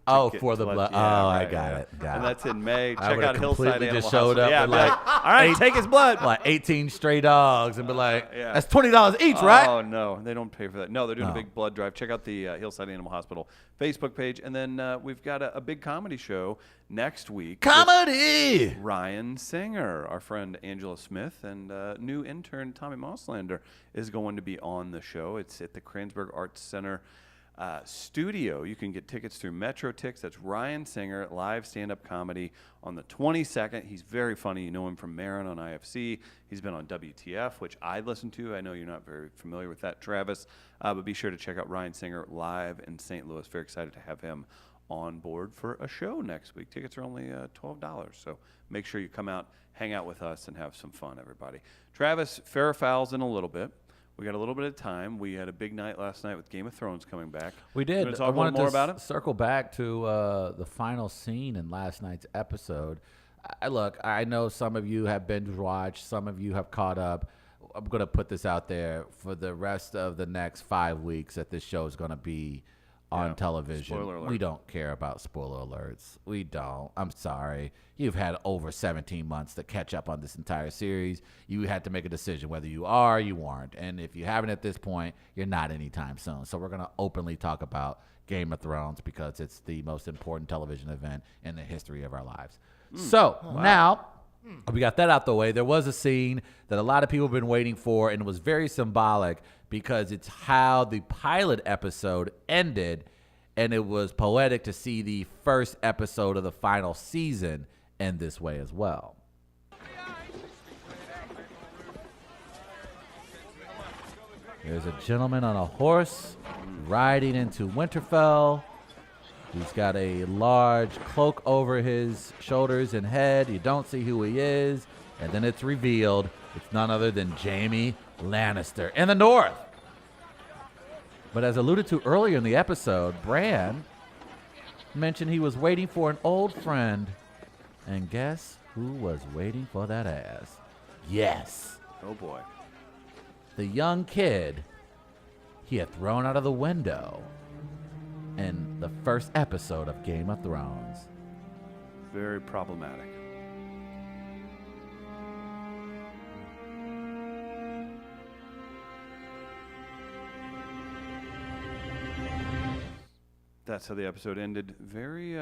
Speaker 2: Oh, for the blood.
Speaker 1: Yeah,
Speaker 2: oh,
Speaker 1: right,
Speaker 2: I got it.
Speaker 1: And that's in May.
Speaker 2: I
Speaker 1: Check
Speaker 2: would've
Speaker 1: out Hillside
Speaker 2: completely
Speaker 1: Animal
Speaker 2: just showed
Speaker 1: Hospital.
Speaker 2: up
Speaker 1: Yeah,
Speaker 2: with
Speaker 1: be like, all right, take his blood.
Speaker 2: Like 18 stray dogs and be like,
Speaker 1: Yeah.
Speaker 2: that's $20 each, right?
Speaker 1: Oh, no. They don't pay for that. No, they're doing
Speaker 2: No.
Speaker 1: a big blood drive. Check out the Hillside Animal Hospital Facebook page. And then we've got a big comedy show next week.
Speaker 2: Comedy!
Speaker 1: with Ryan Singer, our friend Angela Smith, and new intern Tommy Mosslander is going to be on the show. It's at the Kransberg Arts Center studio. You can get tickets through Metro Tix. That's Ryan Singer, live stand-up comedy on the 22nd. He's very funny. You know him from Marin on IFC. He's been on WTF, which I listen to. I know you're not very familiar with that, Travis, but be sure to check out Ryan Singer live in St. Louis. Very excited to have him on board for a show next week. Tickets are only $12, so make sure you come out, hang out with us, and have some fun, everybody. Travis, fair or fouls in a little bit. We got a little bit of time. We had a big night last night with Game of Thrones coming back.
Speaker 2: We did.
Speaker 1: You want to talk
Speaker 2: I
Speaker 1: a little
Speaker 2: wanted
Speaker 1: more
Speaker 2: to
Speaker 1: about it?
Speaker 2: circle back to the final scene in last night's episode. Look, I know some of you have binge watched. Some of you have caught up. I'm going to put this out there for the rest of the next 5 weeks that this show is going to be on television.
Speaker 1: Spoiler alert.
Speaker 2: We don't care about spoiler alerts. We don't. I'm sorry. You've had over 17 months to catch up on this entire series. You had to make a decision whether you are or you aren't. And if you haven't at this point, you're not anytime soon. So we're going to openly talk about Game of Thrones because it's the most important television event in the history of our lives. So now we got that out the way. There was a scene that a lot of people have been waiting for, and it was very symbolic because it's how the pilot episode ended, and it was poetic to see the first episode of the final season end this way as well. There's a gentleman on a horse riding into Winterfell. He's got a large cloak over his shoulders and head. You don't see who he is. And then it's revealed it's none other than Jaime Lannister in the North. But as alluded to earlier in the episode, Bran mentioned he was waiting for an old friend. And guess who was waiting for that ass? Yes.
Speaker 1: Oh, boy.
Speaker 2: The young kid he had thrown out of the window in the first episode of Game of Thrones.
Speaker 1: Very problematic. That's how the episode ended. Very,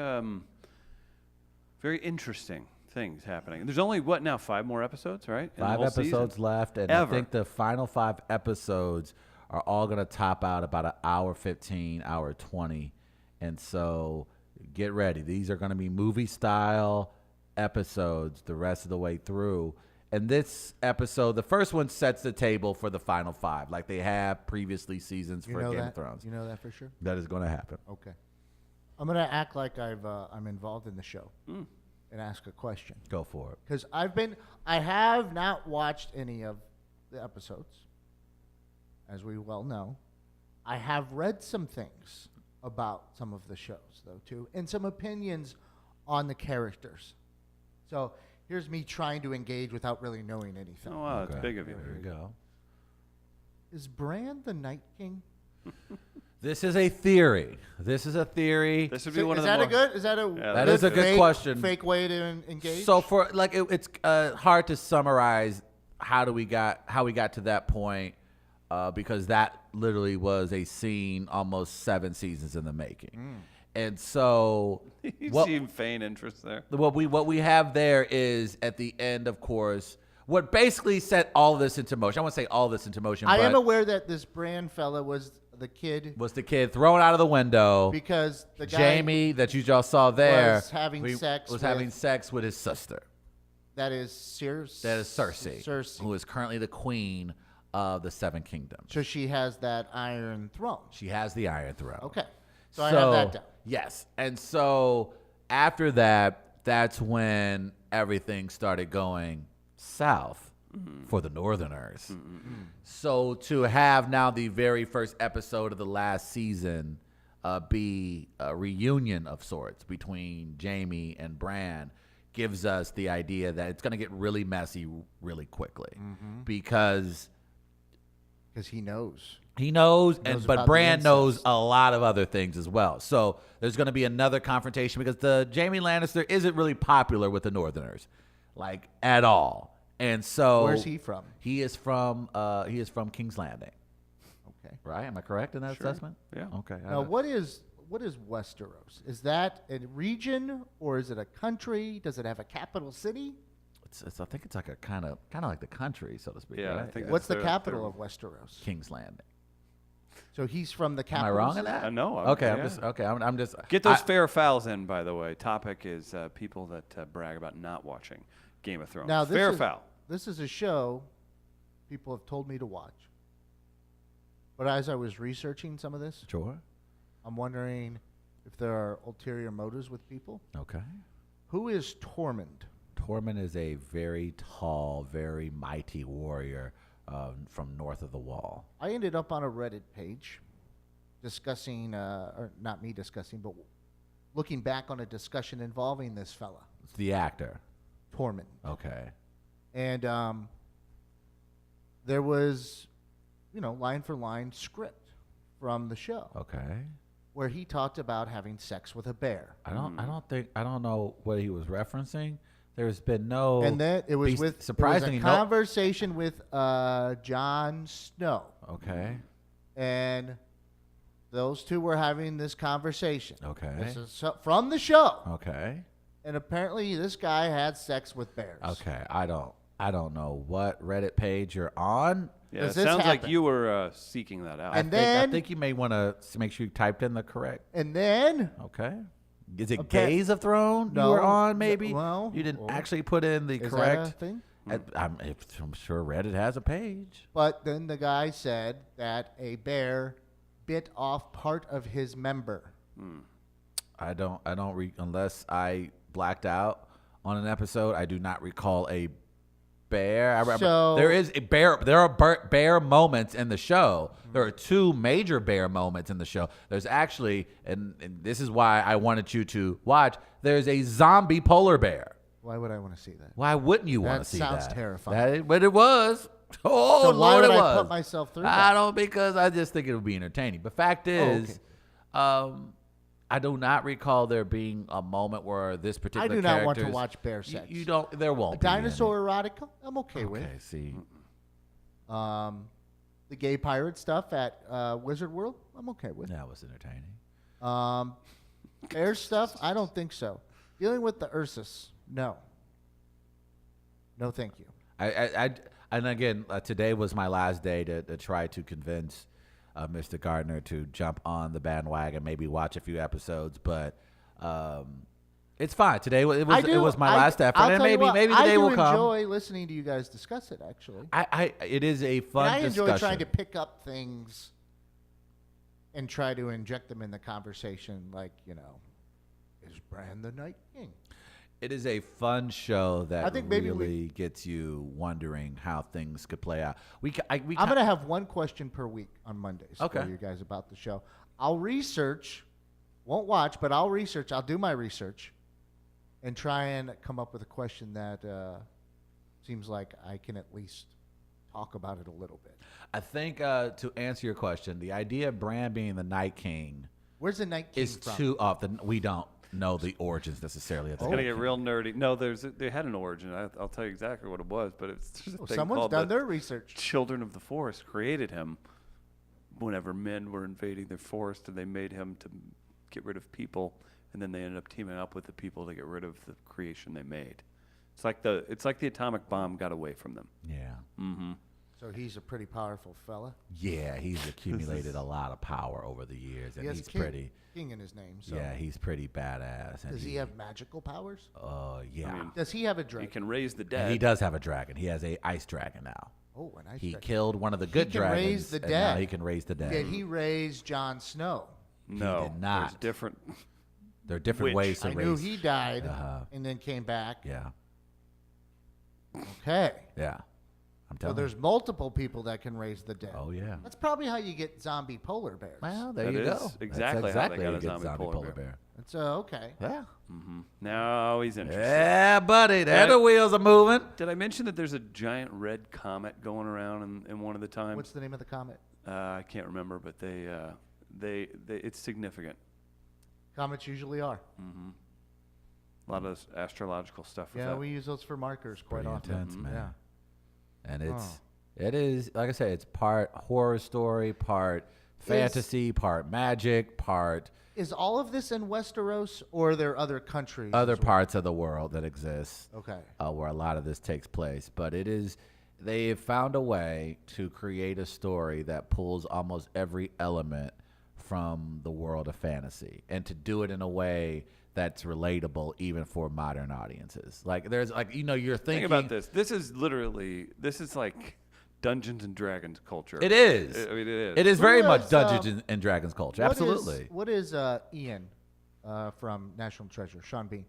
Speaker 1: very interesting things happening. There's only, what now, 5 more episodes, right? In the
Speaker 2: 5
Speaker 1: whole
Speaker 2: episodes
Speaker 1: season?
Speaker 2: left, and
Speaker 1: Ever.
Speaker 2: I think the final 5 episodes are all going to top out about an hour 15, hour 20. And so get ready. These are going to be movie-style episodes the rest of the way through. And this episode, the first one sets the table for the final 5, like they have previously seasons for Game of Thrones.
Speaker 3: You know that for sure?
Speaker 2: That is going to happen.
Speaker 3: Okay. I'm going to act like I'm involved in the show. and ask a question.
Speaker 2: Go for it.
Speaker 3: Because I have not watched any of the episodes, as we well know. I have read some things about some of the shows, though, too, and some opinions on the characters. So here's me trying to engage without really knowing anything.
Speaker 1: Oh, wow, that's big of you.
Speaker 2: There you go.
Speaker 3: Is Bran the Night King?
Speaker 2: This is a theory. This is a theory.
Speaker 1: This would be one of the
Speaker 3: that
Speaker 1: more...
Speaker 3: a good? Is that a
Speaker 1: Yeah,
Speaker 2: that is a good
Speaker 3: fake,
Speaker 2: question.
Speaker 3: Fake way to engage?
Speaker 2: So for like it's hard to summarize how we got to that point because that literally was a scene almost 7 seasons in the making. And so
Speaker 1: You
Speaker 2: what,
Speaker 1: seem faint interest there.
Speaker 2: what we have there is at the end, of course, what basically set all of this into motion. I won't say all of this into motion,
Speaker 3: I
Speaker 2: but
Speaker 3: am aware that this Bran fella was the kid
Speaker 2: was the kid thrown out of the window.
Speaker 3: because the guy
Speaker 2: Jamie that you just saw there
Speaker 3: was having sex
Speaker 2: with his sister.
Speaker 3: that is Cersei.
Speaker 2: That is Cersei,
Speaker 3: Cersei.
Speaker 2: who is currently the queen of the Seven Kingdoms.
Speaker 3: So she has that Iron Throne.
Speaker 2: She has the Iron Throne.
Speaker 3: Okay. So I have that down.
Speaker 2: Yes. And so after that, that's when everything started going south for the Northerners. So to have now the very first episode of the last season be a reunion of sorts between Jamie and Bran gives us the idea that it's going to get really messy really quickly because
Speaker 3: He knows.
Speaker 2: he knows,
Speaker 3: knows
Speaker 2: but
Speaker 3: about
Speaker 2: Bran
Speaker 3: the
Speaker 2: knows
Speaker 3: incest.
Speaker 2: a lot of other things as well. So there's going to be another confrontation because the Jamie Lannister isn't really popular with the Northerners, like at all. And so
Speaker 3: Where's he from?
Speaker 2: He is from King's Landing,
Speaker 3: Okay.
Speaker 2: right? Am I correct in that
Speaker 1: Sure.
Speaker 2: assessment?
Speaker 1: Yeah.
Speaker 2: Okay.
Speaker 3: Now, what is Westeros? Is that a region or is it a country? Does it have a capital city?
Speaker 2: I think it's like a kind of like the country, so to speak.
Speaker 1: Yeah, I
Speaker 2: right?
Speaker 1: think
Speaker 3: What's the
Speaker 1: their-
Speaker 3: capital
Speaker 1: their-
Speaker 3: of Westeros?
Speaker 2: King's Landing.
Speaker 3: So he's from the
Speaker 2: Am
Speaker 3: capital.
Speaker 2: I wrong in
Speaker 3: city?
Speaker 2: that?
Speaker 1: No,
Speaker 2: Okay,
Speaker 1: yeah.
Speaker 2: I'm just
Speaker 1: Get those
Speaker 2: I-
Speaker 1: fair fouls in, by the way. Topic is people that brag about not watching Game of Thrones.
Speaker 3: Now, this
Speaker 1: fair
Speaker 3: is,
Speaker 1: foul.
Speaker 3: This is a show people have told me to watch. But as I was researching some of this,
Speaker 2: Sure.
Speaker 3: I'm wondering if there are ulterior motives with people.
Speaker 2: Okay.
Speaker 3: Who is Tormund?
Speaker 2: Tormund is a very tall, very mighty warrior from north of the Wall.
Speaker 3: I ended up on a Reddit page discussing, or not me discussing, but looking back on a discussion involving this fella,
Speaker 2: It's the actor.
Speaker 3: Tormund.
Speaker 2: Okay.
Speaker 3: And there was, line for line script from the show
Speaker 2: Okay.
Speaker 3: where he talked about having sex with a bear.
Speaker 2: I don't know what he was referencing. There's been no.
Speaker 3: And then it was
Speaker 2: surprisingly
Speaker 3: a
Speaker 2: no.
Speaker 3: conversation with Jon Snow.
Speaker 2: Okay.
Speaker 3: And those two were having this conversation.
Speaker 2: Okay.
Speaker 3: This is from the show.
Speaker 2: Okay.
Speaker 3: And apparently this guy had sex with bears.
Speaker 2: Okay. I don't know what Reddit page you're on.
Speaker 1: Yeah,
Speaker 3: Does
Speaker 1: it
Speaker 3: this
Speaker 1: sounds like
Speaker 3: happen?
Speaker 1: you were seeking that out.
Speaker 3: And
Speaker 2: I
Speaker 3: then-
Speaker 2: think you may want to make sure you typed in the correct.
Speaker 3: And then
Speaker 2: Okay. Is it
Speaker 3: Okay.
Speaker 2: Gaze of Throne
Speaker 3: No.
Speaker 2: you were on, maybe?
Speaker 3: Well,
Speaker 2: you didn't
Speaker 3: or-
Speaker 2: actually put in the
Speaker 3: is
Speaker 2: correct.
Speaker 3: that a thing?
Speaker 2: I'm sure Reddit has a page.
Speaker 3: But then the guy said that a bear bit off part of his member.
Speaker 2: I don't unless I blacked out on an episode. I do not recall a bear. I remember
Speaker 3: So-
Speaker 2: there is a bear. There are bear moments in the show. There are 2 major bear moments in the show. There's actually, and this is why I wanted you to watch. There's a zombie polar bear.
Speaker 3: Why would I want to see that?
Speaker 2: Why wouldn't you want to
Speaker 3: That
Speaker 2: see
Speaker 3: sounds
Speaker 2: that?
Speaker 3: terrifying.
Speaker 2: But it was. Oh
Speaker 3: So why
Speaker 2: Lord,
Speaker 3: would
Speaker 2: it
Speaker 3: I
Speaker 2: was.
Speaker 3: put myself through
Speaker 2: I
Speaker 3: that?
Speaker 2: don't because I just think it would be entertaining. But fact is, I do not recall there being a moment where this particular.
Speaker 3: I do not want to
Speaker 2: character's-
Speaker 3: watch bear sex.
Speaker 2: You don't. There won't.
Speaker 3: A
Speaker 2: be any.
Speaker 3: dinosaur erotica, I'm okay,
Speaker 2: Okay. See.
Speaker 3: with. The gay pirate stuff at Wizard World, I'm okay with.
Speaker 2: That was entertaining.
Speaker 3: Bear stuff, I don't think so. Dealing with the Ursus, no. No, thank you.
Speaker 2: And again, today was my last day to try to convince Mr. Gardner to jump on the bandwagon, maybe watch a few episodes, but it's fine. Today it was my last effort,
Speaker 3: I'll
Speaker 2: and
Speaker 3: tell you what,
Speaker 2: maybe the day will
Speaker 3: I
Speaker 2: come.
Speaker 3: enjoy listening to you guys discuss it, actually.
Speaker 2: It is a fun
Speaker 3: And I enjoy
Speaker 2: discussion.
Speaker 3: trying to pick up things and try to inject them in the conversation, like, is Bran the Night King?
Speaker 2: It is a fun show that
Speaker 3: I think maybe
Speaker 2: really gets you wondering how things could play out.
Speaker 3: I'm going to have one question per week on Mondays
Speaker 2: Okay.
Speaker 3: for you guys about the show. I'll research, won't watch, but I'll research. I'll do my research and try and come up with a question that seems like I can at least talk about it a little bit.
Speaker 2: I think to answer your question, the idea of Bran being the Night King
Speaker 3: Where's the Night King
Speaker 2: is
Speaker 3: from?
Speaker 2: too often. We don't know the origins necessarily of the
Speaker 1: It's gonna
Speaker 2: Night
Speaker 1: get
Speaker 2: King.
Speaker 1: real nerdy. No, they had an origin. I'll tell you exactly what it was, but it's just a thing
Speaker 3: Someone's
Speaker 1: called
Speaker 3: done
Speaker 1: the
Speaker 3: their research.
Speaker 1: Children of the Forest created him whenever men were invading their forest, and they made him to get rid of people, and then they ended up teaming up with the people to get rid of the creation they made. It's like the atomic bomb got away from them.
Speaker 2: Yeah.
Speaker 1: Mm-hmm.
Speaker 3: So he's a pretty powerful fella.
Speaker 2: Yeah, he's accumulated a lot of power over the years, and
Speaker 3: He has
Speaker 2: he's
Speaker 3: king,
Speaker 2: pretty.
Speaker 3: king in his name. So
Speaker 2: Yeah, he's pretty badass. And
Speaker 3: does he have magical powers?
Speaker 2: Yeah.
Speaker 1: I mean,
Speaker 3: Does he have a
Speaker 1: He
Speaker 3: dragon?
Speaker 1: can raise the
Speaker 2: And
Speaker 1: dead.
Speaker 2: he does have a dragon. He has a ice dragon now.
Speaker 3: Oh, an ice
Speaker 2: He
Speaker 3: dragon.
Speaker 2: killed one of the good
Speaker 3: can
Speaker 2: dragons.
Speaker 3: raise the
Speaker 2: and
Speaker 3: dead.
Speaker 2: now he can raise the dead.
Speaker 3: Did he raise Jon Snow?
Speaker 1: No,
Speaker 2: did not.
Speaker 1: There's different.
Speaker 2: There are different
Speaker 1: Which
Speaker 2: ways to
Speaker 3: I
Speaker 2: raise.
Speaker 3: knew he died
Speaker 2: Uh-huh.
Speaker 3: and then came back.
Speaker 2: Yeah.
Speaker 3: Okay.
Speaker 2: Yeah. I'm
Speaker 3: So
Speaker 2: telling
Speaker 3: there's multiple people that can raise the dead.
Speaker 2: you. Oh, yeah.
Speaker 3: That's probably how you get zombie polar bears.
Speaker 2: Well, there
Speaker 1: That
Speaker 2: you
Speaker 1: is
Speaker 2: go.
Speaker 1: exactly
Speaker 2: That's
Speaker 1: how they
Speaker 2: exactly
Speaker 1: got
Speaker 2: you
Speaker 1: a
Speaker 2: get
Speaker 1: zombie polar bear.
Speaker 3: That's okay.
Speaker 2: Yeah.
Speaker 1: Mm-hmm. Now he's interested.
Speaker 2: Yeah, buddy. There
Speaker 1: Right.
Speaker 2: the wheels are moving.
Speaker 1: Did I mention that there's a giant red comet going around in one of the times?
Speaker 3: What's the name of the comet?
Speaker 1: I can't remember, but they it's significant.
Speaker 3: Comets usually are.
Speaker 1: Mm-hmm. A lot of astrological stuff with
Speaker 3: Yeah,
Speaker 1: that.
Speaker 3: we use those for markers quite
Speaker 2: Pretty
Speaker 3: often.
Speaker 2: intense, man.
Speaker 3: Yeah.
Speaker 2: And it is, like I said, it's part horror story, part fantasy, part magic, part
Speaker 3: Is all of this in Westeros, or are there other countries?
Speaker 2: other
Speaker 3: as well?
Speaker 2: parts of the world that exist.
Speaker 3: Okay.
Speaker 2: Where a lot of this takes place. But it is, they have found a way to create a story that pulls almost every element from the world of fantasy, and to do it in a way that's relatable even for modern audiences. Like there's like, you're
Speaker 1: Think
Speaker 2: thinking
Speaker 1: about this. This is like Dungeons and Dragons culture.
Speaker 2: It is.
Speaker 1: I mean, it is.
Speaker 2: It is
Speaker 3: Who
Speaker 2: very
Speaker 3: was,
Speaker 2: much Dungeons and Dragons culture. Absolutely.
Speaker 3: What is Ian from National Treasure, Sean Bean?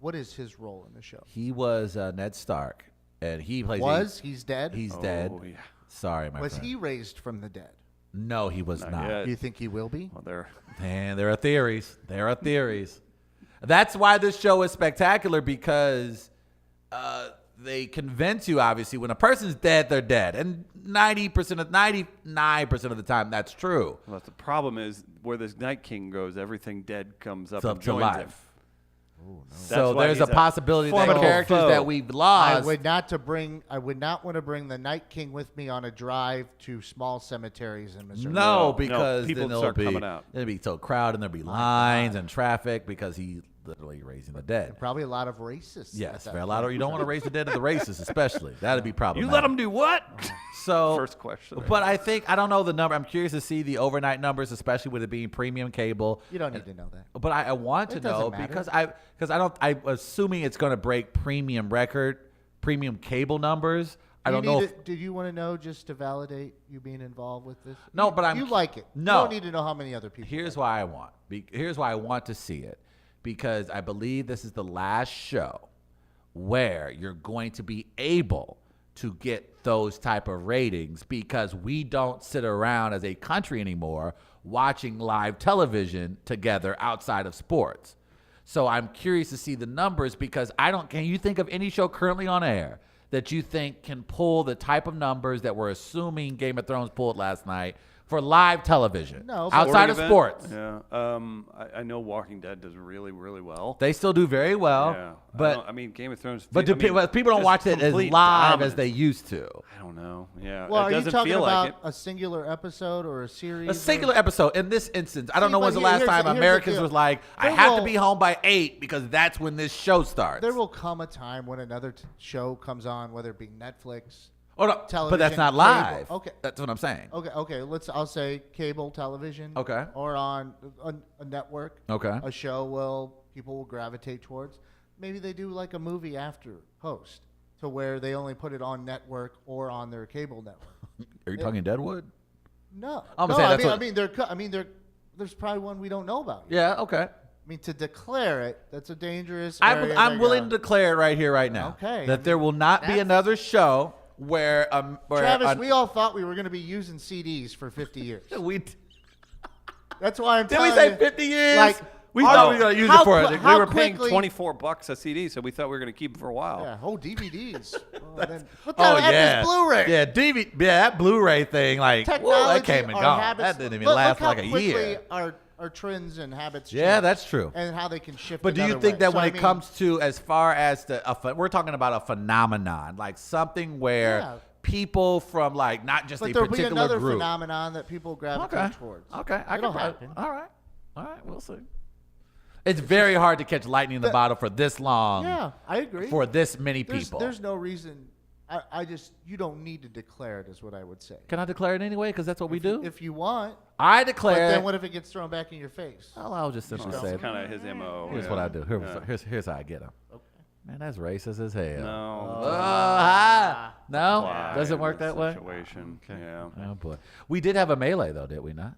Speaker 3: What is his role in the show?
Speaker 2: He was Ned Stark, and he plays.
Speaker 3: He's dead?
Speaker 2: He's dead.
Speaker 1: Oh, yeah.
Speaker 2: Sorry, my
Speaker 3: Was
Speaker 2: friend.
Speaker 3: he raised from the dead?
Speaker 2: No, he was
Speaker 1: Not
Speaker 2: not.
Speaker 1: yet.
Speaker 3: Do you think he will be?
Speaker 1: Well, they're
Speaker 2: And there are theories. There are theories. That's why this show is spectacular, because they convince you, obviously, when a person's dead, they're dead. And 99% of the time, that's true.
Speaker 1: well, the problem is where this Night King goes, everything dead comes up
Speaker 2: It's
Speaker 1: and
Speaker 2: up to
Speaker 1: joins him.
Speaker 2: life.
Speaker 1: That's
Speaker 2: So
Speaker 1: why
Speaker 2: there's
Speaker 1: he's
Speaker 2: a possibility that
Speaker 1: formidable
Speaker 2: characters
Speaker 1: foe.
Speaker 2: that we've
Speaker 3: I
Speaker 2: lost.
Speaker 3: would not want to bring the Night King with me on a drive to small cemeteries in Missouri.
Speaker 2: No,
Speaker 1: No,
Speaker 2: because
Speaker 1: people
Speaker 2: then it'll
Speaker 1: start
Speaker 2: be,
Speaker 1: coming out.
Speaker 2: it'll be so crowded, and there'll be lines and traffic, because he's literally raising the dead.
Speaker 3: Probably a lot of racists.
Speaker 2: Yes,
Speaker 3: at that
Speaker 2: very a lot of
Speaker 3: point.
Speaker 2: you don't want to raise the dead of the racists, especially. That'd be
Speaker 1: You
Speaker 2: problematic.
Speaker 1: let them do what?
Speaker 2: So
Speaker 1: First question.
Speaker 2: But I think, I don't know the number. I'm curious to see the overnight numbers, especially with it being premium cable.
Speaker 3: You don't need to know that.
Speaker 2: But I want to
Speaker 3: It doesn't
Speaker 2: know
Speaker 3: matter.
Speaker 2: because I'm assuming it's going to break premium cable numbers. I don't know.
Speaker 3: Did you want to know just to validate you being involved with this?
Speaker 2: No, but
Speaker 3: you like it.
Speaker 2: No.
Speaker 3: You don't need to know how many other people.
Speaker 2: Here's
Speaker 3: like
Speaker 2: why I want. Here's why I want to see it, because I believe this is the last show where you're going to be able to get those type of ratings, because we don't sit around as a country anymore watching live television together outside of sports. So I'm curious to see the numbers, because can you think of any show currently on air that you think can pull the type of numbers that we're assuming Game of Thrones pulled last night for live television?
Speaker 3: No, but-
Speaker 2: outside of
Speaker 1: Sporting
Speaker 2: sports.
Speaker 1: event? Yeah. I know Walking Dead does really, really well.
Speaker 2: They still do very well,
Speaker 1: Yeah.
Speaker 2: but
Speaker 1: I mean, Game of Thrones.
Speaker 2: but people don't
Speaker 1: just
Speaker 2: watch it as
Speaker 1: complete
Speaker 2: live
Speaker 1: dominance.
Speaker 2: as they used to.
Speaker 1: I don't know. Yeah.
Speaker 3: Well,
Speaker 1: it
Speaker 3: are you
Speaker 1: doesn't
Speaker 3: talking
Speaker 1: feel
Speaker 3: about
Speaker 1: like it.
Speaker 3: a singular episode or a series?
Speaker 2: A singular episode. In this instance, I don't
Speaker 3: See,
Speaker 2: know
Speaker 3: but
Speaker 2: when's the
Speaker 3: here-
Speaker 2: last
Speaker 3: here's
Speaker 2: time
Speaker 3: the- here's the
Speaker 2: Americans
Speaker 3: deal.
Speaker 2: was like, I
Speaker 3: There
Speaker 2: have to
Speaker 3: will-
Speaker 2: be home by 8 because that's when this show starts.
Speaker 3: There will come a time when another show comes on, whether it be Netflix.
Speaker 2: Oh, no, but
Speaker 3: television,
Speaker 2: that's not
Speaker 3: cable.
Speaker 2: live.
Speaker 3: Okay.
Speaker 2: That's what I'm saying.
Speaker 3: Okay. I'll say cable television.
Speaker 2: Okay.
Speaker 3: Or on a network.
Speaker 2: Okay.
Speaker 3: A show people will gravitate towards. Maybe they do like a movie after post, to where they only put it on network or on their cable network.
Speaker 2: Are you talking Deadwood?
Speaker 3: No.
Speaker 2: I'm
Speaker 3: no,
Speaker 2: saying
Speaker 3: I
Speaker 2: that's
Speaker 3: mean,
Speaker 2: what-
Speaker 3: there's probably one we don't know about yet.
Speaker 2: Yeah, okay.
Speaker 3: I mean, to declare it, that's a dangerous area.
Speaker 2: I'm willing to declare it right here, right now.
Speaker 3: Okay.
Speaker 2: That there will not be another show where
Speaker 3: Travis, we all thought we were going to be using CDs for 50 years.
Speaker 2: we
Speaker 3: That's why I'm
Speaker 2: did we
Speaker 3: telling
Speaker 2: say
Speaker 3: you.
Speaker 2: 50 years?
Speaker 3: Like,
Speaker 2: we thought we were going to use it for it.
Speaker 1: We were paying $24 a CD, so we thought we were going to keep it for a while.
Speaker 3: Yeah, whole DVDs. What the hell happened
Speaker 2: yeah,
Speaker 3: to Blu-ray?
Speaker 2: Yeah, that Blu-ray thing, like, whoa, that came and
Speaker 3: our
Speaker 2: gone.
Speaker 3: habits-
Speaker 2: That didn't even
Speaker 3: look
Speaker 2: last
Speaker 3: how
Speaker 2: like a
Speaker 3: quickly
Speaker 2: year.
Speaker 3: Our trends and habits change.
Speaker 2: Yeah, that's true.
Speaker 3: And how they can shift.
Speaker 2: But do you
Speaker 3: another
Speaker 2: think
Speaker 3: way.
Speaker 2: that
Speaker 3: So,
Speaker 2: when
Speaker 3: I
Speaker 2: it
Speaker 3: mean,
Speaker 2: comes to as far as we're talking about a phenomenon, like something where
Speaker 3: Yeah.
Speaker 2: people from like not just
Speaker 3: but
Speaker 2: a
Speaker 3: there'll be
Speaker 2: particular
Speaker 3: another
Speaker 2: group.
Speaker 3: phenomenon that people gravitate towards.
Speaker 2: Okay,
Speaker 3: It'll
Speaker 2: can
Speaker 3: happen.
Speaker 2: All right, we'll see. It's very hard to catch lightning in the bottle for this long.
Speaker 3: Yeah, I agree.
Speaker 2: For this many people.
Speaker 3: There's no reason. You don't need to declare it, is what I would say.
Speaker 2: Can I declare it anyway? Because that's what we do.
Speaker 3: If you want.
Speaker 2: I
Speaker 3: But
Speaker 2: declare.
Speaker 3: then what if it gets thrown back in your face?
Speaker 2: Well, I'll just simply say.
Speaker 1: That's kind of his MO.
Speaker 2: Here's
Speaker 1: yeah.
Speaker 2: what I do.
Speaker 1: Yeah.
Speaker 2: Here's how I get them.
Speaker 3: Okay.
Speaker 2: Man, that's racist as hell.
Speaker 1: No.
Speaker 2: No,
Speaker 1: Why
Speaker 2: doesn't
Speaker 1: in
Speaker 2: work
Speaker 1: this
Speaker 2: that way.
Speaker 1: Situation. Yeah.
Speaker 2: Oh boy, we did have a melee though, did we not?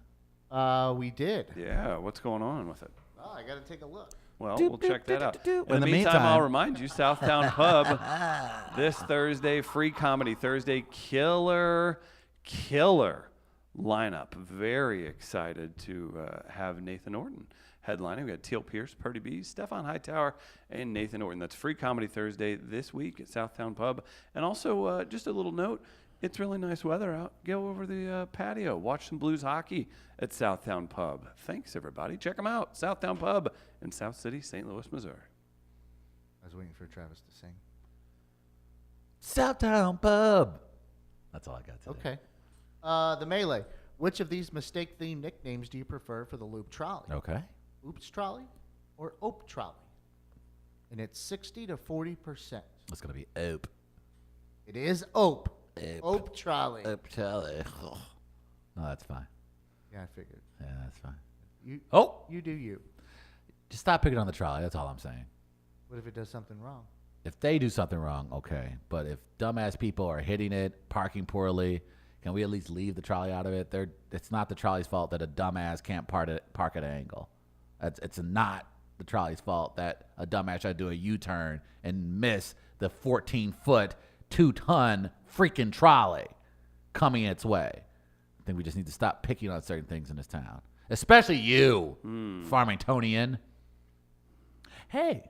Speaker 3: We did.
Speaker 1: Yeah. What's going on with it?
Speaker 3: Oh, I got to take a look.
Speaker 1: Well,
Speaker 2: Doop,
Speaker 1: we'll
Speaker 2: doop,
Speaker 1: check that
Speaker 2: doop,
Speaker 1: out.
Speaker 2: doop, doop.
Speaker 1: In the meantime, I'll remind you, Southtown Pub this Thursday, free comedy Thursday, killer lineup. Very excited to have Nathan Orton headlining. We got Teal Pierce, Purdy Bees, Stefan Hightower, and Nathan Orton. That's free comedy Thursday this week at Southtown Pub. And also, just a little note. It's really nice weather out. Go over the patio. Watch some Blues hockey at Southtown Pub. Thanks, everybody. Check them out. Southtown Pub in South City, St. Louis, Missouri.
Speaker 3: I was waiting for Travis to sing.
Speaker 2: Southtown Pub. That's all I got today.
Speaker 3: Okay. The melee. Which of these mistake-themed nicknames do you prefer for the Loop Trolley?
Speaker 2: Okay.
Speaker 3: Oops Trolley or Ope Trolley? And it's 60 to 40%.
Speaker 2: It's gonna be Ope.
Speaker 3: It is Ope.
Speaker 2: Ope.
Speaker 3: Ope Trolley.
Speaker 2: Ope Charlie. Oh. No, that's fine.
Speaker 3: Yeah, I figured.
Speaker 2: Yeah, that's fine.
Speaker 3: You do you.
Speaker 2: Just stop picking on the trolley. That's all I'm saying.
Speaker 3: What if it does something wrong?
Speaker 2: If they do something wrong, okay. But if dumbass people are hitting it, parking poorly, can we at least leave the trolley out of it? It's not the trolley's fault that a dumbass can't park at an angle. It's not the trolley's fault that a dumbass tried to do a U-turn and miss the 14-foot, 2-ton freaking trolley coming its way. I think we just need to stop picking on certain things in this town, especially you, Farmingtonian. Hey,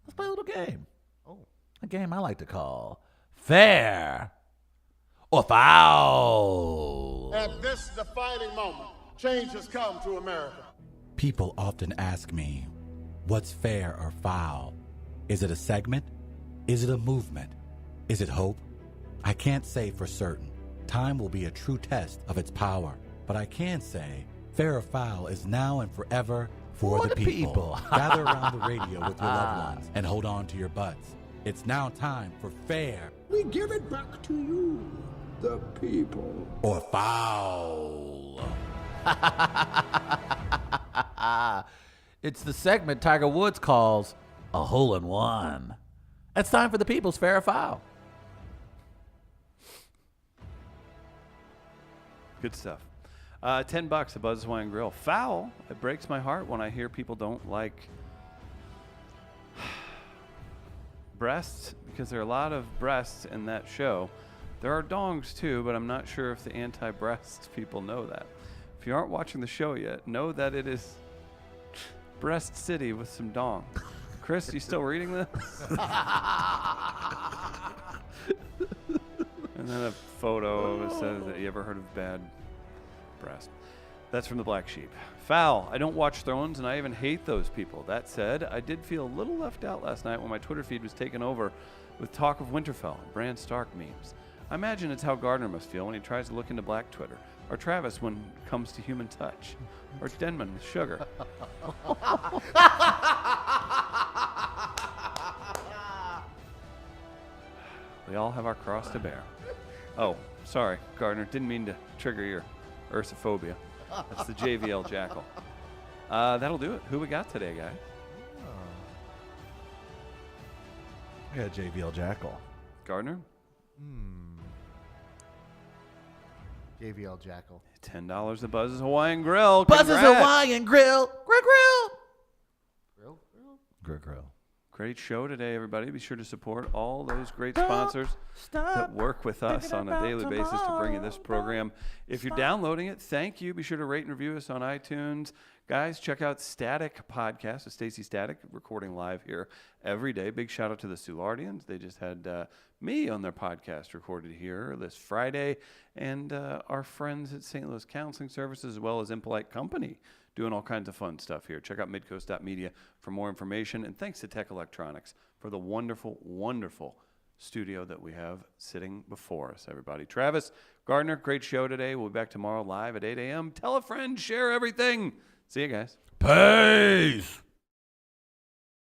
Speaker 2: let's play a little game.
Speaker 3: Oh.
Speaker 2: A game I like to call Fair or Foul.
Speaker 4: At this defining moment, change has come to America.
Speaker 5: People often ask me, what's fair or foul? Is it a segment? Is it a movement? Is it hope? I can't say for certain. Time will be a true test of its power. But I can say, fair or foul is now and forever for the people. Gather around the radio with your loved ones and hold on to your butts. It's now time for fair
Speaker 6: We give it back to you, the people.
Speaker 5: or foul.
Speaker 2: It's the segment Tiger Woods calls a hole-in-one. It's time for the people's Fair or Foul.
Speaker 1: Good stuff. $10 a Buzz Wine Grill. Foul. It breaks my heart when I hear people don't like breasts, because there are a lot of breasts in that show. There are dongs too, but I'm not sure if the anti-breast people know that. If you aren't watching the show yet, know that it is Breast City with some dong. Chris, you still reading this? And then a photo that says that you ever heard of bad breast. That's from the Black Sheep. Foul. I don't watch Thrones, and I even hate those people. That said, I did feel a little left out last night when my Twitter feed was taken over with talk of Winterfell and Bran Stark memes. I imagine it's how Gardner must feel when he tries to look into Black Twitter, or Travis when it comes to human touch, or Denman with sugar. We all have our cross to bear. Oh, sorry, Gardner. Didn't mean to trigger your ursophobia. That's the JVL Jackal. That'll do it. Who we got today, guys?
Speaker 2: Yeah, JVL Jackal.
Speaker 1: Gardner?
Speaker 3: JVL Jackal.
Speaker 1: $10 a Buzz's Hawaiian Grill.
Speaker 2: Buzz's
Speaker 1: Congrats.
Speaker 2: Hawaiian Grill. Grill.
Speaker 1: Great show today, everybody. Be sure to support all those great sponsors that work with us on a daily basis to bring you this program. If you're downloading it, thank you. Be sure to rate and review us on iTunes. Guys, check out Static Podcast with Stacey Static, recording live here every day. Big shout out to the Soulardians. They just had me on their podcast recorded here this Friday. And our friends at St. Louis Counseling Services, as well as Impolite Company, doing all kinds of fun stuff here. Check out midcoast.media for more information. And thanks to Tech Electronics for the wonderful, wonderful studio that we have sitting before us, everybody. Travis Gardner, great show today. We'll be back tomorrow live at 8 a.m. Tell a friend, share everything. See you guys.
Speaker 2: Peace.